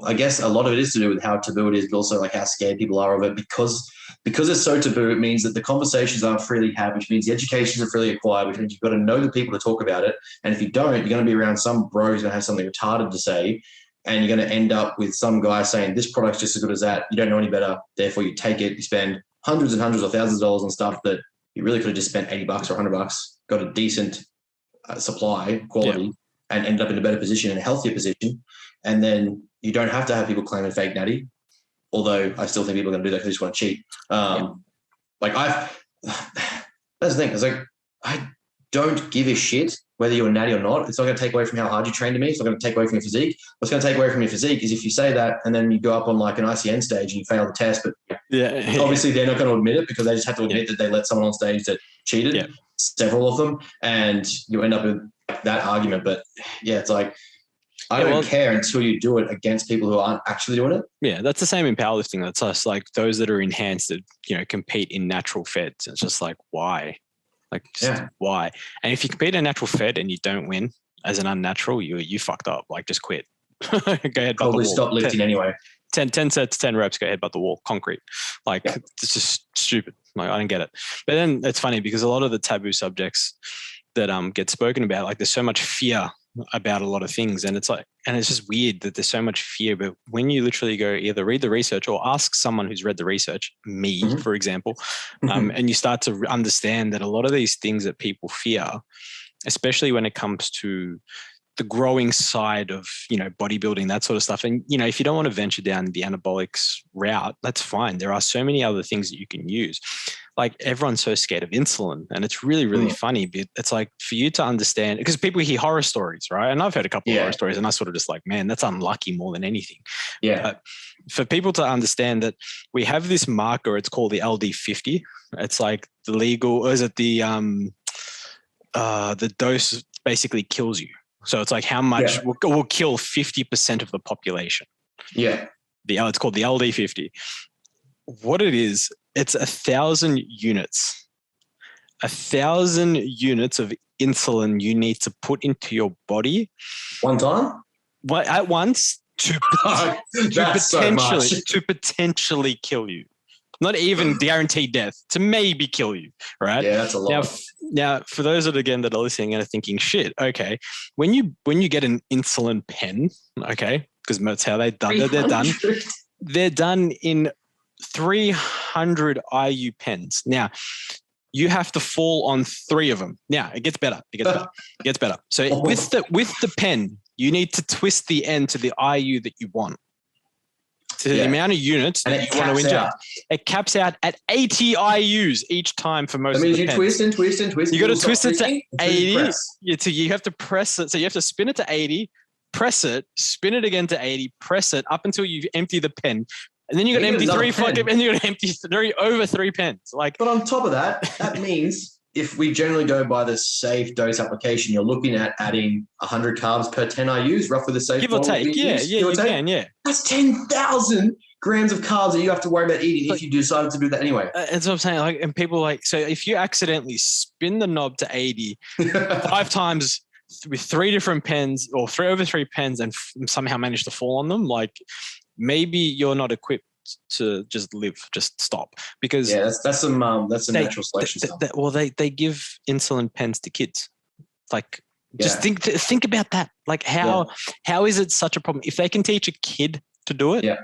I guess a lot of it is to do with how taboo it is, but also like how scared people are of it, because it's so taboo. It means that the conversations aren't freely had, which means the educations are freely acquired, which means you've got to know the people to talk about it. And if you don't, you're going to be around some bro who's going to have something retarded to say, and you're going to end up with some guy saying this product's just as good as that. You don't know any better, therefore you take it. You spend hundreds and hundreds or thousands of dollars on stuff that you really could have just spent $80 or $100, got a decent supply quality, and ended up in a better position, in a healthier position. And then you don't have to have people claiming fake natty, although I still think people are going to do that because they just want to cheat. That's the thing. It's like, I don't give a shit whether you're natty or not. It's not going to take away from how hard you train to me. It's not going to take away from your physique. What's going to take away from your physique is if you say that and then you go up on like an ICN stage and you fail the test, but obviously they're not going to admit it because they just have to admit that they let someone on stage that cheated, several of them, and you end up with that argument. But it's like, I don't care until you do it against people who aren't actually doing it. Yeah, that's the same in powerlifting. That's us, like those that are enhanced that, compete in natural feds. It's just like, why? Why? And if you compete in a natural fed and you don't win as an unnatural, you fucked up. Like, just quit. Go ahead. Probably stop lifting anyway. 10 sets, 10 reps, go ahead but the wall, concrete. It's just stupid. Like, I don't get it. But then it's funny because a lot of the taboo subjects that get spoken about, like there's so much fear about a lot of things, and it's just weird that there's so much fear. But when you literally go either read the research or ask someone who's read the research, me for example, and you start to understand that a lot of these things that people fear, especially when it comes to the growing side of, bodybuilding, that sort of stuff. And, if you don't want to venture down the anabolics route, that's fine. There are so many other things that you can use. Like, everyone's so scared of insulin, and it's really, really funny. But it's like, for you to understand, because people hear horror stories, right? And I've heard a couple of horror stories, and I sort of just like, man, that's unlucky more than anything. Yeah. But for people to understand that we have this marker, it's called the LD50. It's like the legal, or is it the dose basically kills you. So it's like how much will kill 50% of the population. Yeah. It's called the LD50. What it is, it's 1,000 units 1,000 units of insulin you need to put into your body one time at once to potentially kill you. Not even guaranteed death, to maybe kill you, right? Yeah, that's a lot. Now, for those that are listening and are thinking, shit, okay, when you get an insulin pen, okay, because that's how they're done. They're done in 300 IU pens. Now, you have to fall on 3 of them. Now, it gets better. So with the pen, you need to twist the end to the IU that you want. To the amount of units that you want to inject. It caps out at 80 IUs each time for most of the pens. That means you twist and twist. You got to twist it to 80. You have to press it. So you have to spin it to 80, press it, spin it again to 80, press it up until you empty the pen. And then you got to empty over 3 pens. But on top of that means if we generally go by the safe dose application, you're looking at adding 100 carbs per 10 IUs, roughly the safe. Give or take. Yeah. That's 10,000 grams of carbs that you have to worry about eating if you decide to do that anyway. That's what I'm saying. And people so if you accidentally spin the knob to 80 5 times with 3 different pens or 3 over 3 pens and somehow manage to fall on them, maybe you're not equipped to just stop, because that's some natural selection stuff. They give insulin pens to kids. Just think about that. How is it such a problem if they can teach a kid to do it? Yeah.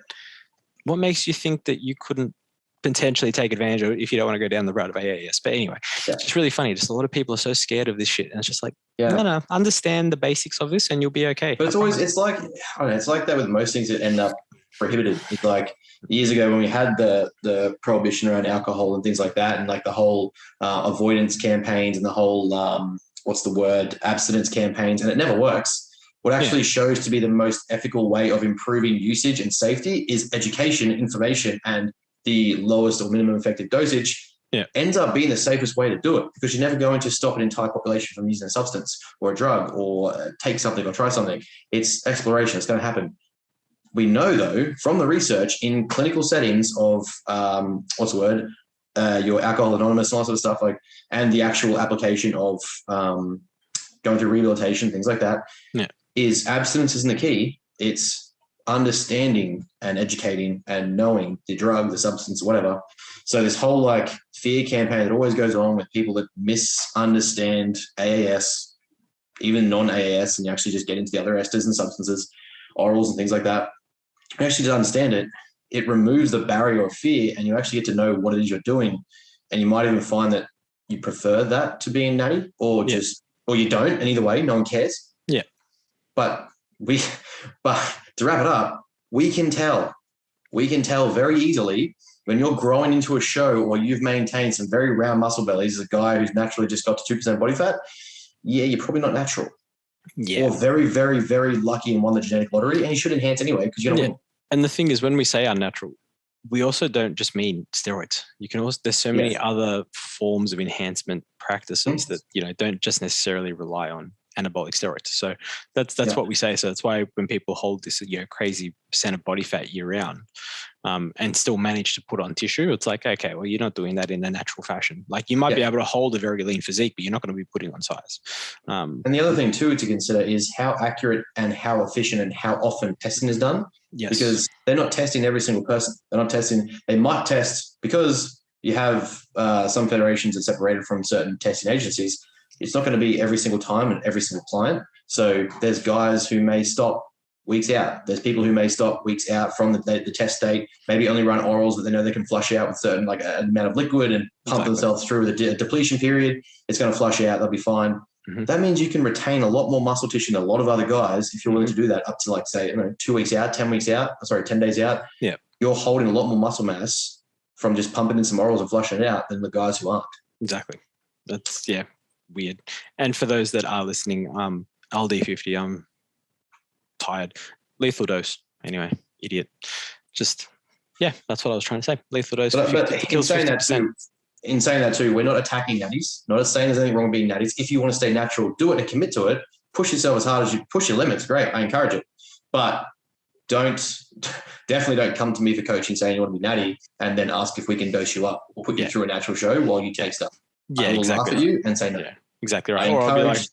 What makes you think that you couldn't potentially take advantage of it if you don't want to go down the route of AAS? But anyway, it's just really funny. Just a lot of people are so scared of this shit, and it's just no, understand the basics of this, and you'll be okay. But it's like that with most things that end up prohibited. It's like years ago when we had the prohibition around alcohol and things like that, and the whole avoidance campaigns and the whole abstinence campaigns, and it never works. What actually shows to be the most ethical way of improving usage and safety is education, information, and the lowest or minimum effective dosage ends up being the safest way to do it, because you're never going to stop an entire population from using a substance or a drug or take something or try something. It's exploration. It's going to happen. We know, though, from the research in clinical settings of your Alcohol Anonymous and all sort of stuff, and the actual application of going through rehabilitation, things like that, is abstinence isn't the key. It's understanding and educating and knowing the drug, the substance, whatever. So this whole fear campaign that always goes on with people that misunderstand AAS, even non-AAS, and you actually just get into the other esters and substances, orals and things like that. You actually just understand it. It removes the barrier of fear, and you actually get to know what it is you're doing. And you might even find that you prefer that to being natty, or you don't. And either way, no one cares. Yeah. But to wrap it up, we can tell very easily when you're growing into a show or you've maintained some very round muscle bellies as a guy who's naturally just got to 2% body fat. Yeah, you're probably not natural. Yeah. Or very, very, very lucky and won the genetic lottery, and you should enhance anyway because you're not winning. And the thing is, when we say unnatural, we also don't just mean steroids. You can also, there's so many other forms of enhancement practices that, don't just necessarily rely on anabolic steroids. So that's what we say. So that's why when people hold this, crazy percent of body fat year round, and still manage to put on tissue, it's okay, well, you're not doing that in a natural fashion. You might be able to hold a very lean physique, but you're not going to be putting on size. And the other thing too to consider is how accurate and how efficient and how often testing is done. Yes. Because they're not testing every single person. They might test, because you have some federations that separated from certain testing agencies. It's not going to be every single time and every single client. So there's guys who may stop weeks out. There's people who may stop weeks out from the test date, maybe only run orals that they know they can flush out with certain an amount of liquid and pump themselves through with a depletion period. It's going to flush out. They'll be fine. Mm-hmm. That means you can retain a lot more muscle tissue than a lot of other guys if you're willing to do that up to 2 weeks out, 10 weeks out, 10 days out. Yeah. You're holding a lot more muscle mass from just pumping in some orals and flushing it out than the guys who aren't. Exactly. That's, weird. And for those that are listening, LD50, I'm tired. Lethal dose. Anyway, idiot. Just, that's what I was trying to say. Lethal dose. But in saying that too, we're not attacking natties. Not saying there's anything wrong with being natties. If you want to stay natural, do it and commit to it. Push yourself as hard as you push your limits. Great. I encourage it. But definitely don't come to me for coaching saying you want to be natty and then ask if we can dose you up or put you through a natural show while you take stuff. Yeah, I will laugh exactly. at you and say no. Yeah, exactly right. I Or I'll be encourage, like,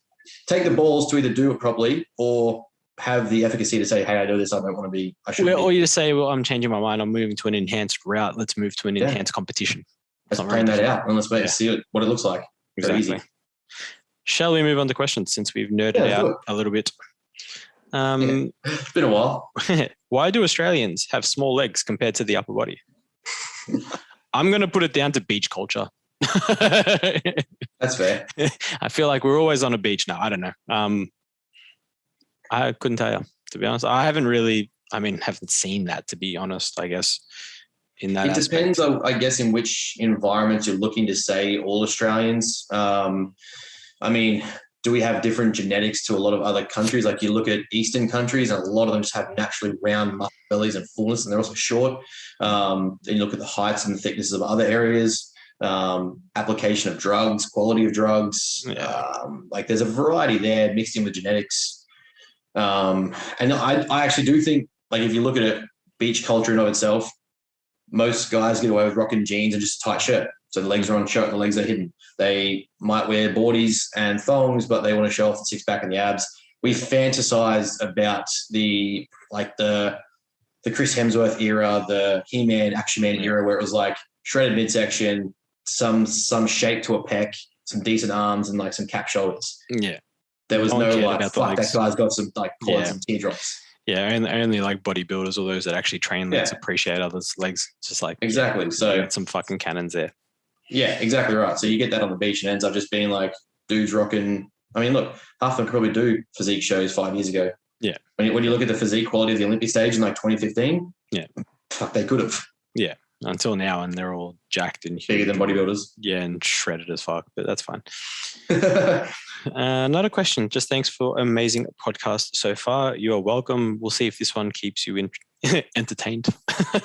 take the balls to either do it properly or have the efficacy to say, hey, I do this. I don't want to be. I shouldn't or be. you just say, well, I'm changing my mind. I'm moving to an enhanced route. Let's move to an Yeah. enhanced competition. Let's plan that out and let's wait to see what it looks like. Very Exactly. easy. Shall we move on to questions since we've nerded out a little bit? It's been a while. Why do Australians have small legs compared to the upper body? I'm going to put it down to beach culture. That's fair. I feel like we're always on a beach now. I don't know. I couldn't tell you, to be honest. I haven't seen that, to be honest, I guess, in that aspect. It depends, I guess, in which environment you're looking to say all Australians. I mean, do we have different genetics to a lot of other countries? Like you look at Eastern countries, and a lot of them just have naturally round muscle bellies and fullness, and they're also short. Then you look at the heights and the thicknesses of other areas, application of drugs, quality of drugs. Like there's a variety there mixed in with genetics. And I actually do think, like if you look at it, beach culture in of itself, most guys get away with rocking jeans and just a tight shirt. So the legs are on short, the legs are hidden. They might wear boardies and thongs, but they want to show off the six pack and the abs. We fantasize about the Chris Hemsworth era, the He-Man, Action Man era, where it was like shredded midsection, some shape to a pec, some decent arms, and like some cap shoulders. Yeah. There was no like, fuck, that guy's got some like quads and teardrops. Yeah, and only like bodybuilders or those that actually train legs appreciate others' legs. Just like exactly. So some fucking cannons there. Yeah, exactly right. So you get that on the beach and it ends up just being like dudes rocking. I mean, look, half of them could probably do physique shows 5 years ago. Yeah. When you look at the physique quality of the Olympic stage in like 2015, fuck, they could have. Yeah. Until now, and they're all jacked and bigger than bodybuilders. Yeah, and shredded as fuck, but that's fine. Another question. Just thanks for amazing podcast so far. You are welcome. We'll see if this one keeps you entertained. See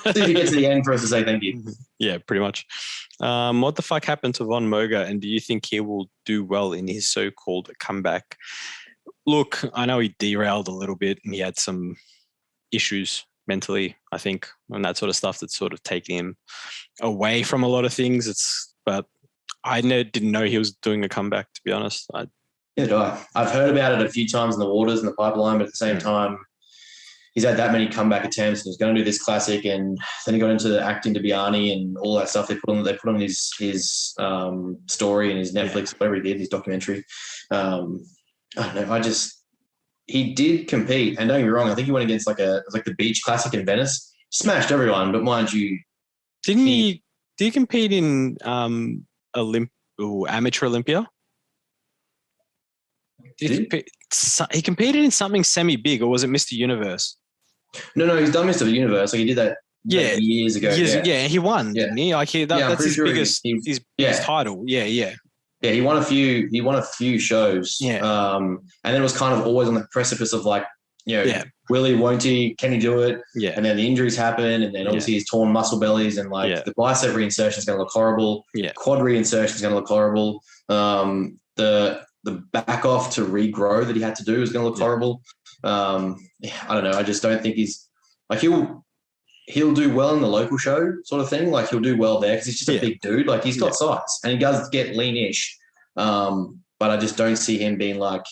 if you get to the end for us to say thank you. Yeah, pretty much. What the fuck happened to Von Moga, and do you think he will do well in his so-called comeback? Look, I know he derailed a little bit and he had some issues mentally, I think, and that sort of stuff that's sort of taking him away from a lot of things. But I didn't know he was doing a comeback, to be honest. I've heard about it a few times in the waters in the pipeline, but at the same time, he's had that many comeback attempts and he's going to do this classic, and then he got into acting to Biani and all that stuff. They put on his story and his Netflix, whatever he did, his documentary. I don't know. He did compete, and don't get me wrong, I think he went against like the beach classic in Venice, smashed everyone. But mind you, did he compete in amateur Olympia? He competed in something semi-big, or was it Mr. Universe? No, he's done Mr. Universe. Like he did that years ago. He won, didn't he? Like that's his biggest his title. Yeah, he won a few shows. Yeah. And then it was kind of always on the precipice of like, will he, won't he, can he do it? Yeah. And then the injuries happen, and then obviously he's torn muscle bellies, and like the bicep reinsertion is going to look horrible. Yeah. Quad reinsertion is going to look horrible. The back off to regrow that he had to do is going to look horrible. I don't know. I just don't think he's like he'll do well in the local show sort of thing. Like he'll do well there because he's just a big dude. Like he's got size and he does get lean-ish. But I just don't see him being like,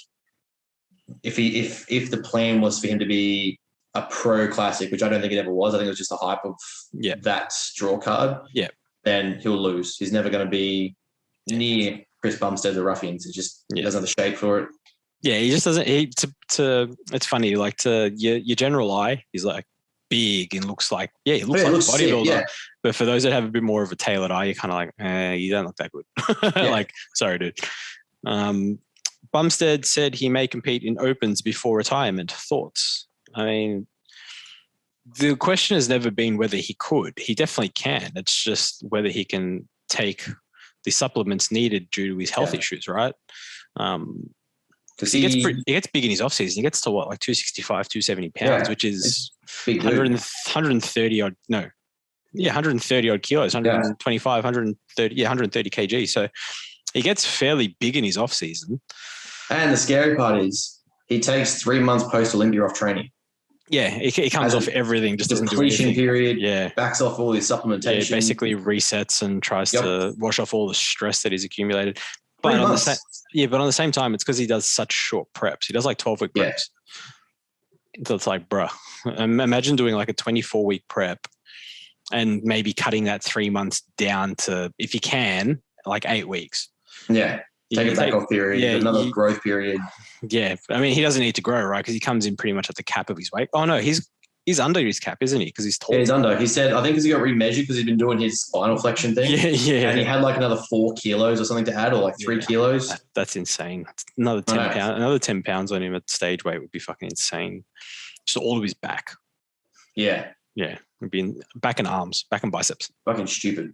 if the plan was for him to be a pro classic, which I don't think it ever was. I think it was just a hype of that draw card. Yeah. Then he'll lose. He's never going to be near Chris Bumstead, the Ruffians. He just doesn't have the shape for it. Yeah, he just doesn't. It's funny. Like to your general eye, he's like big and looks like he looks like a bodybuilder. Yeah. But for those that have a bit more of a tailored eye, you're kind of like, you don't look that good. Like, sorry, dude. Bumstead said he may compete in opens before retirement. Thoughts? I mean, the question has never been whether he could. He definitely can. It's just whether he can take the supplements needed due to his health issues, right? Because he gets big in his off season. He gets to what, like 265, 270 pounds, which is 130 odd. No, 130 odd kilos, 125, 130, 130 kg. So he gets fairly big in his off season. And the scary part is he takes 3 months post Olympia off training. Yeah, he comes off everything, just doesn't do Depletion anything. period. Yeah. Backs off all his supplementation. Yeah, basically resets and tries to wash off all the stress that he's accumulated. But on the same time, it's because he does such short preps. He does like 12-week preps. So it's like, bruh, imagine doing like a 24-week prep and maybe cutting that 3 months down to, if you can, like 8 weeks. Yeah. Take a back off period, another growth period. Yeah. I mean, he doesn't need to grow, right? Because he comes in pretty much at the cap of his weight. Oh, no, he's under his cap, isn't he? Because he's tall. Yeah, he's under. He said, I think because he got remeasured because he's been doing his spinal flexion thing. Yeah. And he had like another 4 kilos or something to add, or like 3 kilos. That's insane. Another 10 pounds. Another 10 pounds on him at stage weight would be fucking insane. Just all of his back. Yeah. Yeah. It'd be back and arms, back and biceps. Fucking stupid.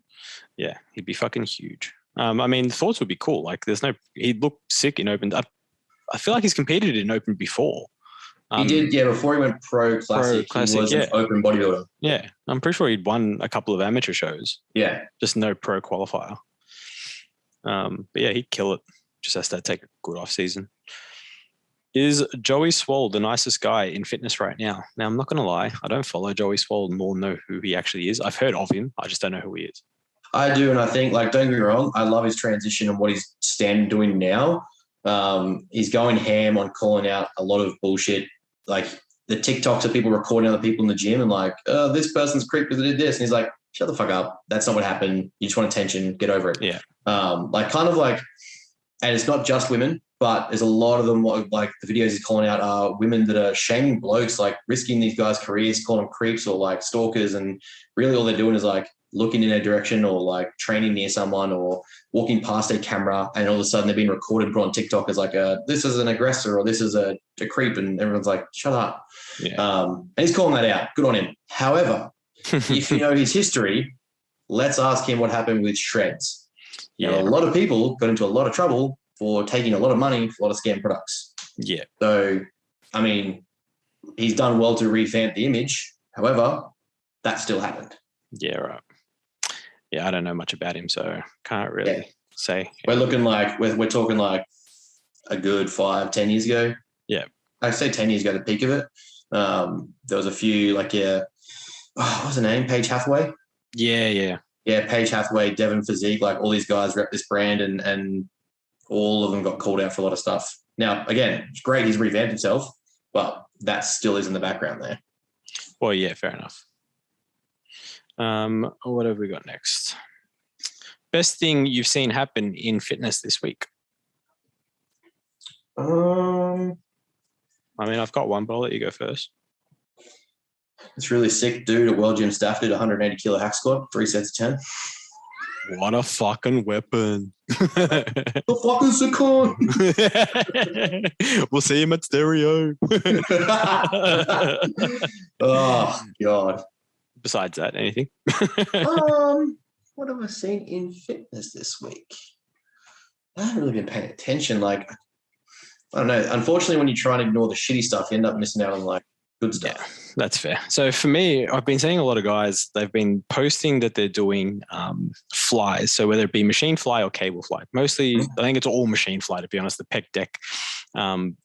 Yeah. He'd be fucking huge. I mean, thoughts would be cool. Like, he'd look sick in open. I feel like he's competed in open before. He did, before he went pro classic he was an open bodybuilder. Yeah. I'm pretty sure he'd won a couple of amateur shows. Yeah. Just no pro qualifier. But yeah, he'd kill it. Just has to take a good off season. Is Joey Swoll the nicest guy in fitness right now? Now, I'm not going to lie. I don't follow Joey Swoll nor know who he actually is. I've heard of him. I just don't know who he is. I do, and I think, like, don't get me wrong, I love his transition and what he's doing now. He's going ham on calling out a lot of bullshit. Like, the TikToks of people recording other people in the gym and like, this person's creep because they did this. And he's like, shut the fuck up. That's not what happened. You just want attention. Get over it. Yeah. And it's not just women, but there's a lot of them, like the videos he's calling out are women that are shaming blokes, like risking these guys' careers, calling them creeps or like stalkers. And really all they're doing is like looking in a direction or like training near someone or walking past a camera, and all of a sudden they're being recorded and put on TikTok as like this is an aggressor or this is a creep, and everyone's like, shut up. Yeah. And he's calling that out. Good on him. However, if you know his history, let's ask him what happened with Shreds. Yeah. Now, a lot of people got into a lot of trouble for taking a lot of money for a lot of scam products. Yeah. So, I mean, he's done well to revamp the image. However, that still happened. Yeah, right. Yeah, I don't know much about him, so can't really say. We're looking like we're talking like a good 5-10 years ago. Yeah, I'd say 10 years ago, the peak of it. There was a few like what was her name? Paige Hathaway. Yeah. Paige Hathaway, Devon Physique, like all these guys rep this brand, and all of them got called out for a lot of stuff. Now, again, it's great he's revamped himself, but that still is in the background there. Well, yeah, fair enough. What have we got next? Best thing you've seen happen in fitness this week? I mean, I've got one, but I'll let you go first. It's really sick dude at World Gym Staff did 180 kilo hack squat, 3 sets of 10. What a fucking weapon. The fuck is the con? We'll see him at Stereo. Oh, God. Besides that, anything? What have I seen in fitness this week? I haven't really been paying attention. Like, I don't know. Unfortunately, when you try and ignore the shitty stuff, you end up missing out on like good stuff. Yeah, that's fair. So for me, I've been seeing a lot of guys, they've been posting that they're doing flies. So whether it be machine fly or cable fly, mostly, I think it's all machine fly, to be honest, the pec deck. And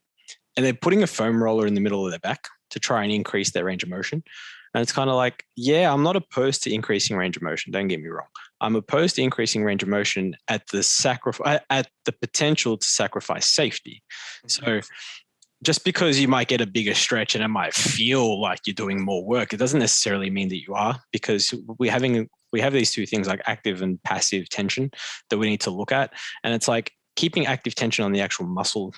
they're putting a foam roller in the middle of their back to try and increase their range of motion. And it's kind of like, yeah, I'm not opposed to increasing range of motion. Don't get me wrong. I'm opposed to increasing range of motion at the potential to sacrifice safety. So just because you might get a bigger stretch and it might feel like you're doing more work, it doesn't necessarily mean that you are, because we have these two things like active and passive tension that we need to look at. And it's like keeping active tension on the actual muscle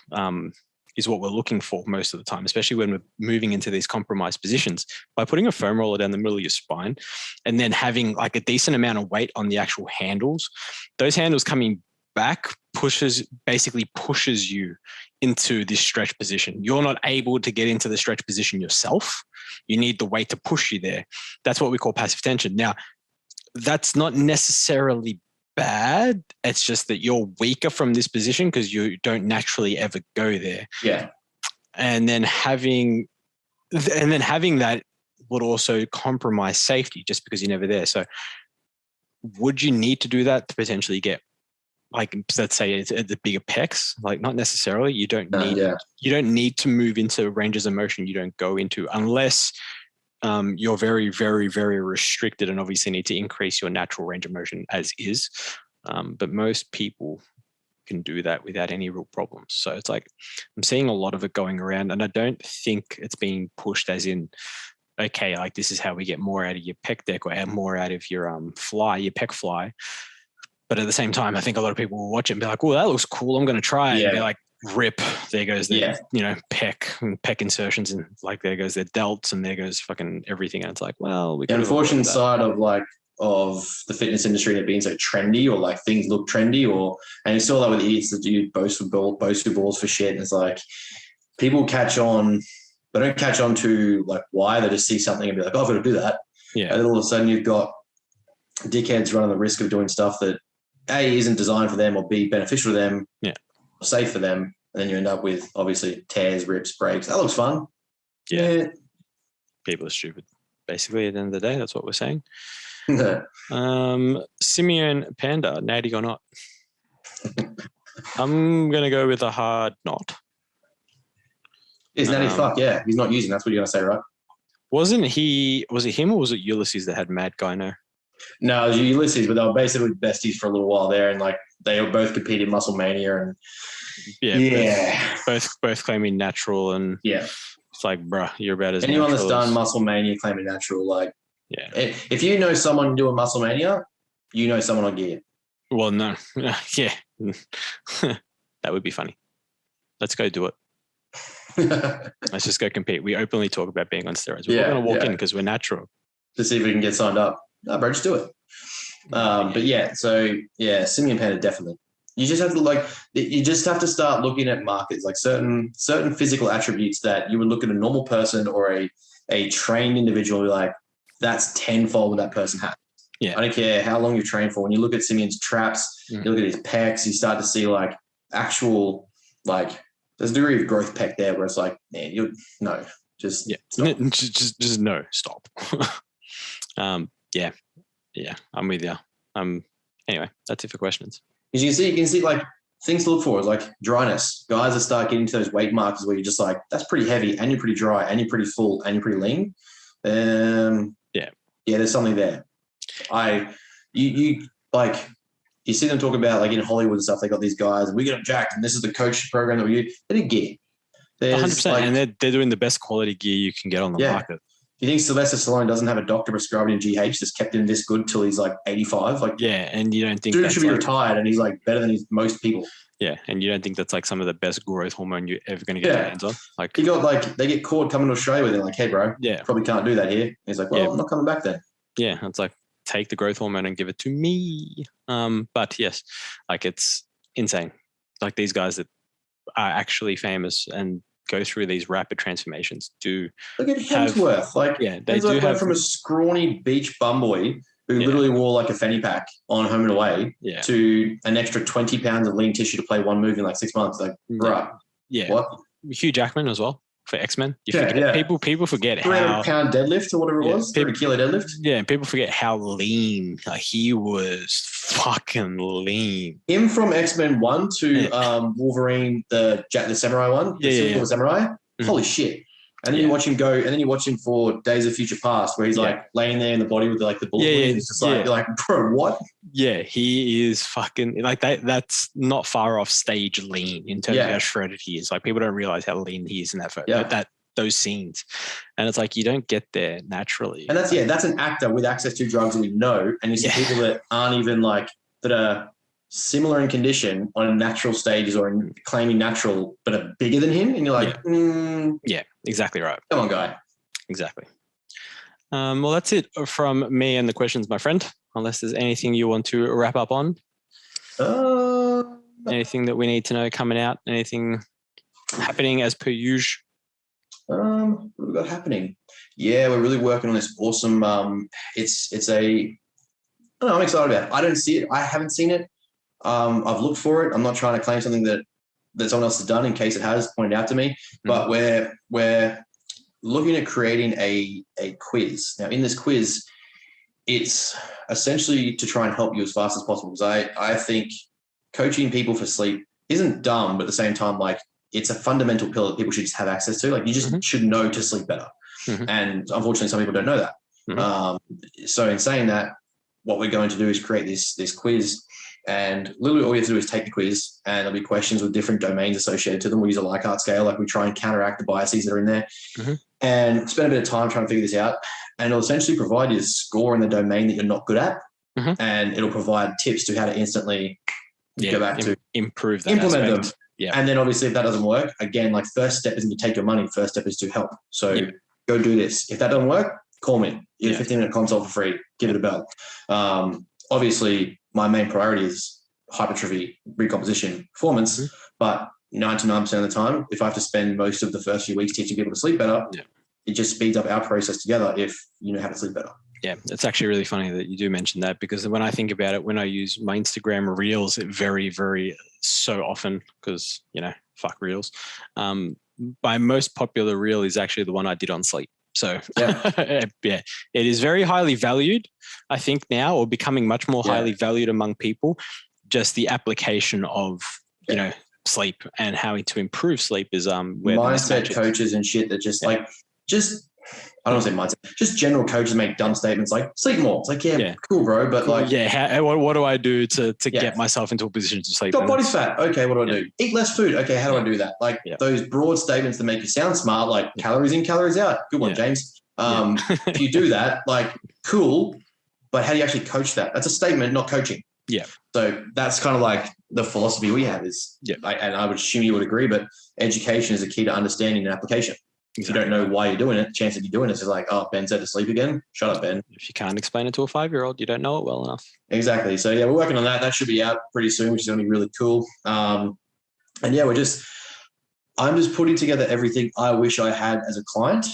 is what we're looking for most of the time, especially when we're moving into these compromised positions. By putting a foam roller down the middle of your spine and then having like a decent amount of weight on the actual handles, those handles coming back basically pushes you into this stretch position. You're not able to get into the stretch position yourself. You need the weight to push you there. That's what we call passive tension. Now, that's not necessarily bad. It's just that you're weaker from this position because you don't naturally ever go there. Yeah. And then having that would also compromise safety just because you're never there. So would you need to do that to potentially get like let's say it's the bigger pecs, like not necessarily. You don't need to move into ranges of motion you don't go into unless you're very, very, very restricted and obviously need to increase your natural range of motion as is. But most people can do that without any real problems. So it's like I'm seeing a lot of it going around, and I don't think it's being pushed as in, okay, like this is how we get more out of your pec deck or more out of your your pec fly. But at the same time, I think a lot of people will watch it and be like, "Oh, that looks cool. I'm going to try it." And be like, "Rip! There goes the pec insertions, and like there goes their delts, and there goes fucking everything." And it's like, well, the unfortunate side of the fitness industry that being so trendy, or like things look trendy, and you saw that with idiots that do boast with balls for shit. And it's like people catch on. They don't catch on to like why. They just see something and be like, "Oh, I've got to do that." Yeah. And then all of a sudden you've got dickheads running the risk of doing stuff that A, isn't designed for them, or B, beneficial to them, safe for them. And then you end up with obviously tears, rips, breaks. That looks fun. Yeah. People are stupid. Basically, at the end of the day, that's what we're saying. Simeon Panda, natty or not? I'm going to go with a hard not. Is Natty fuck? Yeah, he's not using. That's what you're going to say, right? Was it him or was it Ulysses that had Mad Gyno? No, it was Ulysses, but they were basically besties for a little while there, and like they were both competed in Muscle Mania, and both claiming natural, and it's like, bruh, you're about as anyone natural that's done Muscle Mania claiming natural, like yeah. If you know someone doing Muscle Mania, you know someone on gear. Well, no, yeah, that would be funny. Let's go do it. Let's just go compete. We openly talk about being on steroids. We're going to walk in because we're natural. To see if we can get signed up. No, bro, just do it. But yeah, so yeah, Simeon Panda definitely. You just have to start looking at markers, like certain physical attributes that you would look at a normal person or a trained individual and be like, that's tenfold what that person has. Yeah. I don't care how long you've trained for. When you look at Simeon's traps, you look at his pecs, you start to see like actual, like there's a degree of growth pec there where it's like, man, just no, stop. Yeah, I'm with you. Anyway, that's it for questions. As you can see like things to look for is like dryness. Guys that start getting to those weight markers where you're just like, that's pretty heavy and you're pretty dry and you're pretty full and you're pretty lean. There's something there. You see them talk about like in Hollywood and stuff, they got these guys and we get them jacked and this is the coach program that we use. They did gear. 100%. Like, and they're doing the best quality gear you can get on the market. You think Sylvester Stallone doesn't have a doctor prescribing him GH that's kept him this good till he's like 85? Like, yeah, and you don't think dude should be retired and he's like better than most people. Yeah, and you don't think that's like some of the best growth hormone you're ever going to get your hands on? Like, they get caught coming to Australia with it. Like, hey, bro, probably can't do that here. And he's like, well, I'm not coming back then. Yeah, it's like take the growth hormone and give it to me. But yes, like it's insane. Like these guys that are actually famous and go through these rapid transformations do. Look at Hemsworth. They do have from a scrawny beach bum boy who literally wore like a fanny pack on home and away to an extra 20 pounds of lean tissue to play one move in like 6 months. Like, right. Yeah. What? Hugh Jackman as well for X-Men. People forget 300 pound deadlift or whatever it was. 30 kilo deadlift. Yeah. And people forget how lean. Like he was fucking lean. Him from X-Men 1 to Wolverine, the samurai one. The samurai. Mm-hmm. Holy shit. And then you watch him go, and then you watch him for Days of Future Past, where he's like laying there in the body with like the bullet wound. It's just like, you're like, bro, what? Yeah, he is fucking like that. That's not far off stage lean in terms of how shredded he is. Like people don't realize how lean he is in those scenes, and it's like you don't get there naturally. And that's an actor with access to drugs that we know, and you see people that aren't even like that are similar in condition on natural stages or in claiming natural, but are bigger than him. And you're like, yeah, exactly right. Come on, guy. Exactly. Well, that's it from me and the questions, my friend, unless there's anything you want to wrap up on. Anything that we need to know coming out, anything happening as per usual? What have we got happening? Yeah, we're really working on this awesome, I'm excited about it. I don't see it. I haven't seen it. I've looked for it. I'm not trying to claim something that someone else has done in case it has pointed out to me, but we're looking at creating a quiz. Now in this quiz, it's essentially to try and help you as fast as possible. Because I think coaching people for sleep isn't dumb, but at the same time, like it's a fundamental pillar that people should just have access to. Like you just should know to sleep better. And unfortunately, some people don't know that. So in saying that, what we're going to do is create this quiz, and literally all you have to do is take the quiz, and there'll be questions with different domains associated to them. We use a Likert scale, like we try and counteract the biases that are in there, and spend a bit of time trying to figure this out. And it'll essentially provide you a score in the domain that you're not good at, and it'll provide tips to how to instantly go back to improve that, implement aspect. them. Yeah. And then obviously if that doesn't work, again, like first step isn't to take your money. First step is to help. So go do this. If that doesn't work, call me. You get a 15-minute consult for free. Give it a bell. Obviously, my main priority is hypertrophy, recomposition, performance. But 99% of the time, if I have to spend most of the first few weeks teaching people to sleep better, it just speeds up our process together if you know how to sleep better. Yeah, it's actually really funny that you do mention that, because when I think about it, when I use my Instagram Reels, it very, very so often, because, fuck Reels. My most popular Reel is actually the one I did on sleep. So it is very highly valued, I think now, or becoming much more highly valued among people. Just the application of, sleep and how to improve sleep is where mindset coaches and shit that I don't want to say mindset, just general coaches make dumb statements like sleep more. It's like, cool, bro. But what do I do to get myself into a position to sleep? Got body fat. Okay, what do I do? Eat less food. Okay, how do I do that? Like those broad statements that make you sound smart, like calories in, calories out. Good one, James. If you do that, like cool, but how do you actually coach that? That's a statement, not coaching. Yeah. So that's kind of like the philosophy we have is, and I would assume you would agree, but education is a key to understanding and application. If you don't know why you're doing it, the chance that you're doing it is like, oh, Ben said to sleep again. Shut up, Ben. If you can't explain it to a 5-year-old, you don't know it well enough. Exactly. So we're working on that. That should be out pretty soon, which is going to be really cool. And I'm just putting together everything I wish I had as a client.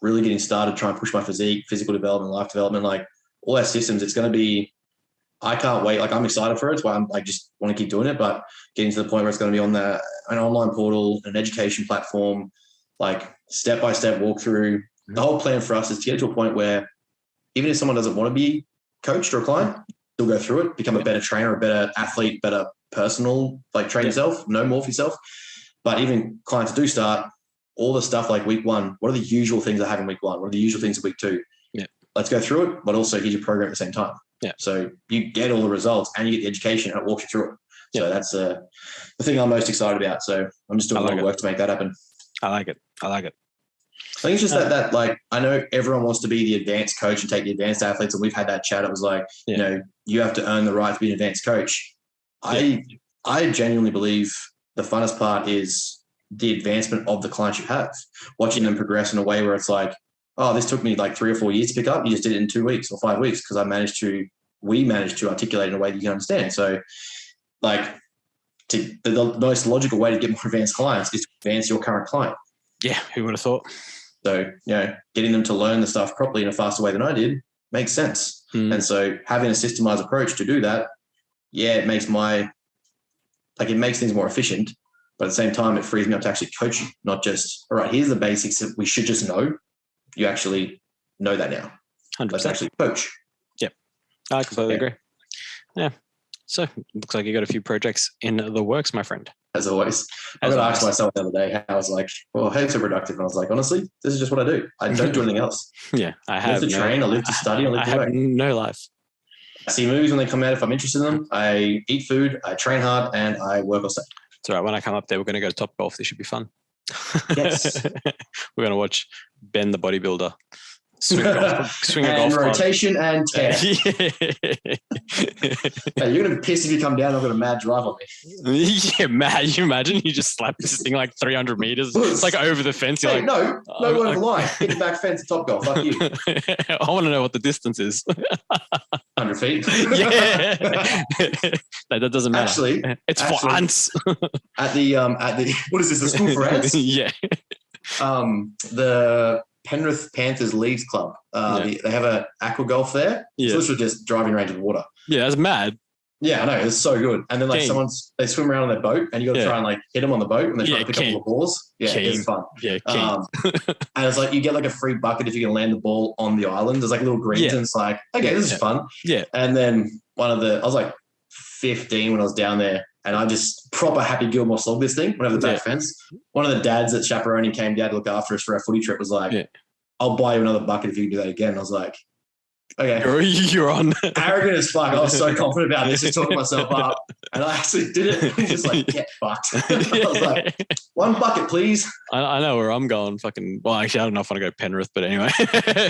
Really getting started, trying to push my physique, physical development, life development, like all our systems. It's going to be, I can't wait. Like I'm excited for it. It's why I just want to keep doing it, but getting to the point where it's going to be on an online portal, an education platform, like step-by-step walkthrough. The whole plan for us is to get to a point where even if someone doesn't want to be coached or a client, still go through it, become a better trainer, a better athlete, better personal, like train yourself, know more for yourself. But even clients do start, all the stuff like week 1, what are the usual things I have in week 1? What are the usual things in week 2? Yeah. Let's go through it, but also here's your program at the same time. Yeah. So you get all the results and you get the education and it walks you through it. So that's the thing I'm most excited about. So I'm just doing a lot of work to make that happen. I like it. I think it's just that like, I know everyone wants to be the advanced coach and take the advanced athletes. And we've had that chat. It was like, you have to earn the right to be an advanced coach. I genuinely believe the funnest part is the advancement of the clients you have, watching them progress in a way where it's like, oh, this took me like 3 or 4 years to pick up. You just did it in 2 weeks or 5 weeks because we managed to articulate in a way that you can understand. So like the most logical way to get more advanced clients is to advance your current client. Yeah, who would have thought? So, getting them to learn the stuff properly in a faster way than I did makes sense. And so having a systemized approach to do that, it makes it makes things more efficient, but at the same time, it frees me up to actually coach you, not just, all right, here's the basics that we should just know. You actually know that now. 100%. Let's actually coach. Yep. I completely agree. Yeah. So it looks like you got a few projects in the works, my friend. As always. I got to ask myself the other day, I was like, well, how's so productive? And I was like, honestly, this is just what I do. I don't do anything else. Yeah. I live to train, I live to study, I live to work. I have no life. I see movies when they come out if I'm interested in them. I eat food, I train hard, and I work all day. It's all right. When I come up there, we're going to go to Top Golf. This should be fun. Yes. We're going to watch Ben the bodybuilder swing a and golf rotation club. And tear. Hey, you're going to be pissed if you come down and I've got a mad drive on me. Yeah, mad. You imagine you just slap this thing like 300 meters. It's like over the fence. You're like, no over the line. Hit the back fence, Top Golf. Fuck you. I want to know what the distance is. 100 feet. Yeah. That doesn't matter. Actually, it's for ants. at the what is this? The school for ants? Yeah. The Penrith Panthers Leagues Club. They have a aqua golf there. Yeah. It's literally just driving range of water. Yeah, that's mad. Yeah, I know. It's so good. And then like they swim around on their boat and you got to try and like hit them on the boat and they try to pick up all the balls. Yeah, it's fun. Yeah, and it's like you get like a free bucket if you can land the ball on the island. There's like little greens and it's like, okay, this is fun. Yeah. And then I was like, 15 when I was down there, and I just proper Happy Gilmore slogged this thing, went over the back fence. One of the dads at chaperoning came down to look after us for our footy trip was like, I'll buy you another bucket if you can do that again. I was like, okay. You're on. Arrogant as fuck. I was so confident about this, just talking myself up. And I actually did it. He's just like, get fucked. I was like, one bucket, please. I know where I'm going. Well, actually, I don't know if I want to go Penrith, but anyway.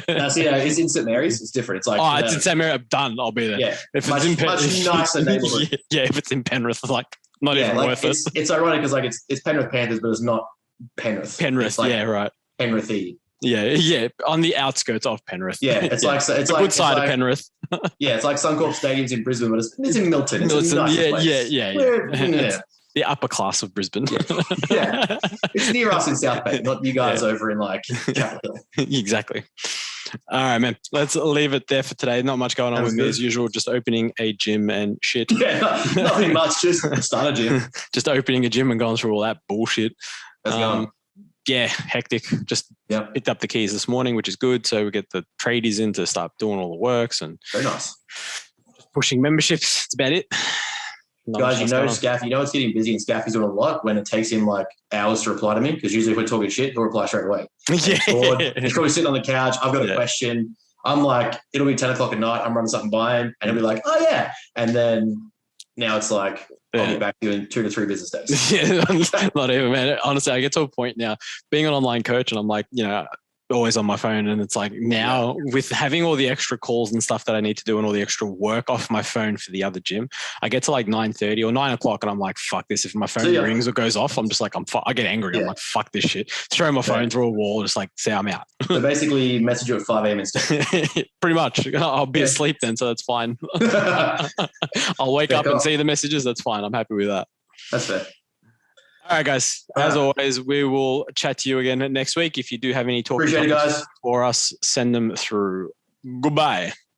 No, so, it's in St. Mary's. It's different. It's like, it's in St. Mary's. I'm done. I'll be there. Yeah. If much, it's in much nicer neighborhood. Yeah, if it's in Penrith, it's like not even worth it. It's ironic because like it's Penrith Panthers, but it's not Penrith. Penrith, like right. Penrith-y. Yeah, on the outskirts of Penrith. Yeah, it's like good side of Penrith. Yeah, it's like Suncorp Stadium's in Brisbane, but it's in Milton. It's a nice place. Yeah. It's the upper class of Brisbane. Yeah. It's near us in South Bay, not you guys over in like Chapel Hill. Exactly. All right, man. Let's leave it there for today. Not much going on with me as usual. Just opening a gym and shit. Yeah, nothing much. Just start a gym. Just opening a gym and going through all that bullshit. Yeah, hectic. Just picked up the keys this morning, which is good. So we get the tradies in to start doing all the works and very nice. Just pushing memberships. That's about it. Guys, Scaff, it's getting busy and Scaff is doing a lot when it takes him like hours to reply to me because usually if we're talking shit, he'll reply straight away. Yeah. He's probably sitting on the couch. I've got a question. I'm like, it'll be 10 o'clock at night. I'm running something by him and he'll be like, oh yeah. And then now it's like, I'll get back to you in 2 to 3 business days. Yeah, not even, man. Honestly, I get to a point now being an online coach and I'm like, always on my phone. And it's like now with having all the extra calls and stuff that I need to do and all the extra work off my phone for the other gym, I get to like 9:30 or 9 o'clock and I'm like, fuck this. If my phone rings or goes off, I'm just like, I get angry. I'm like, fuck this shit. Throw my phone through a wall, just like say I'm out. So basically message you at 5 a.m. instead. Pretty much. I'll be asleep then, so that's fine. I'll wake up and see the messages. That's fine. I'm happy with that. That's fair. All right, guys. As always, we will chat to you again next week. If you do have any talking guys for us, send them through. Goodbye.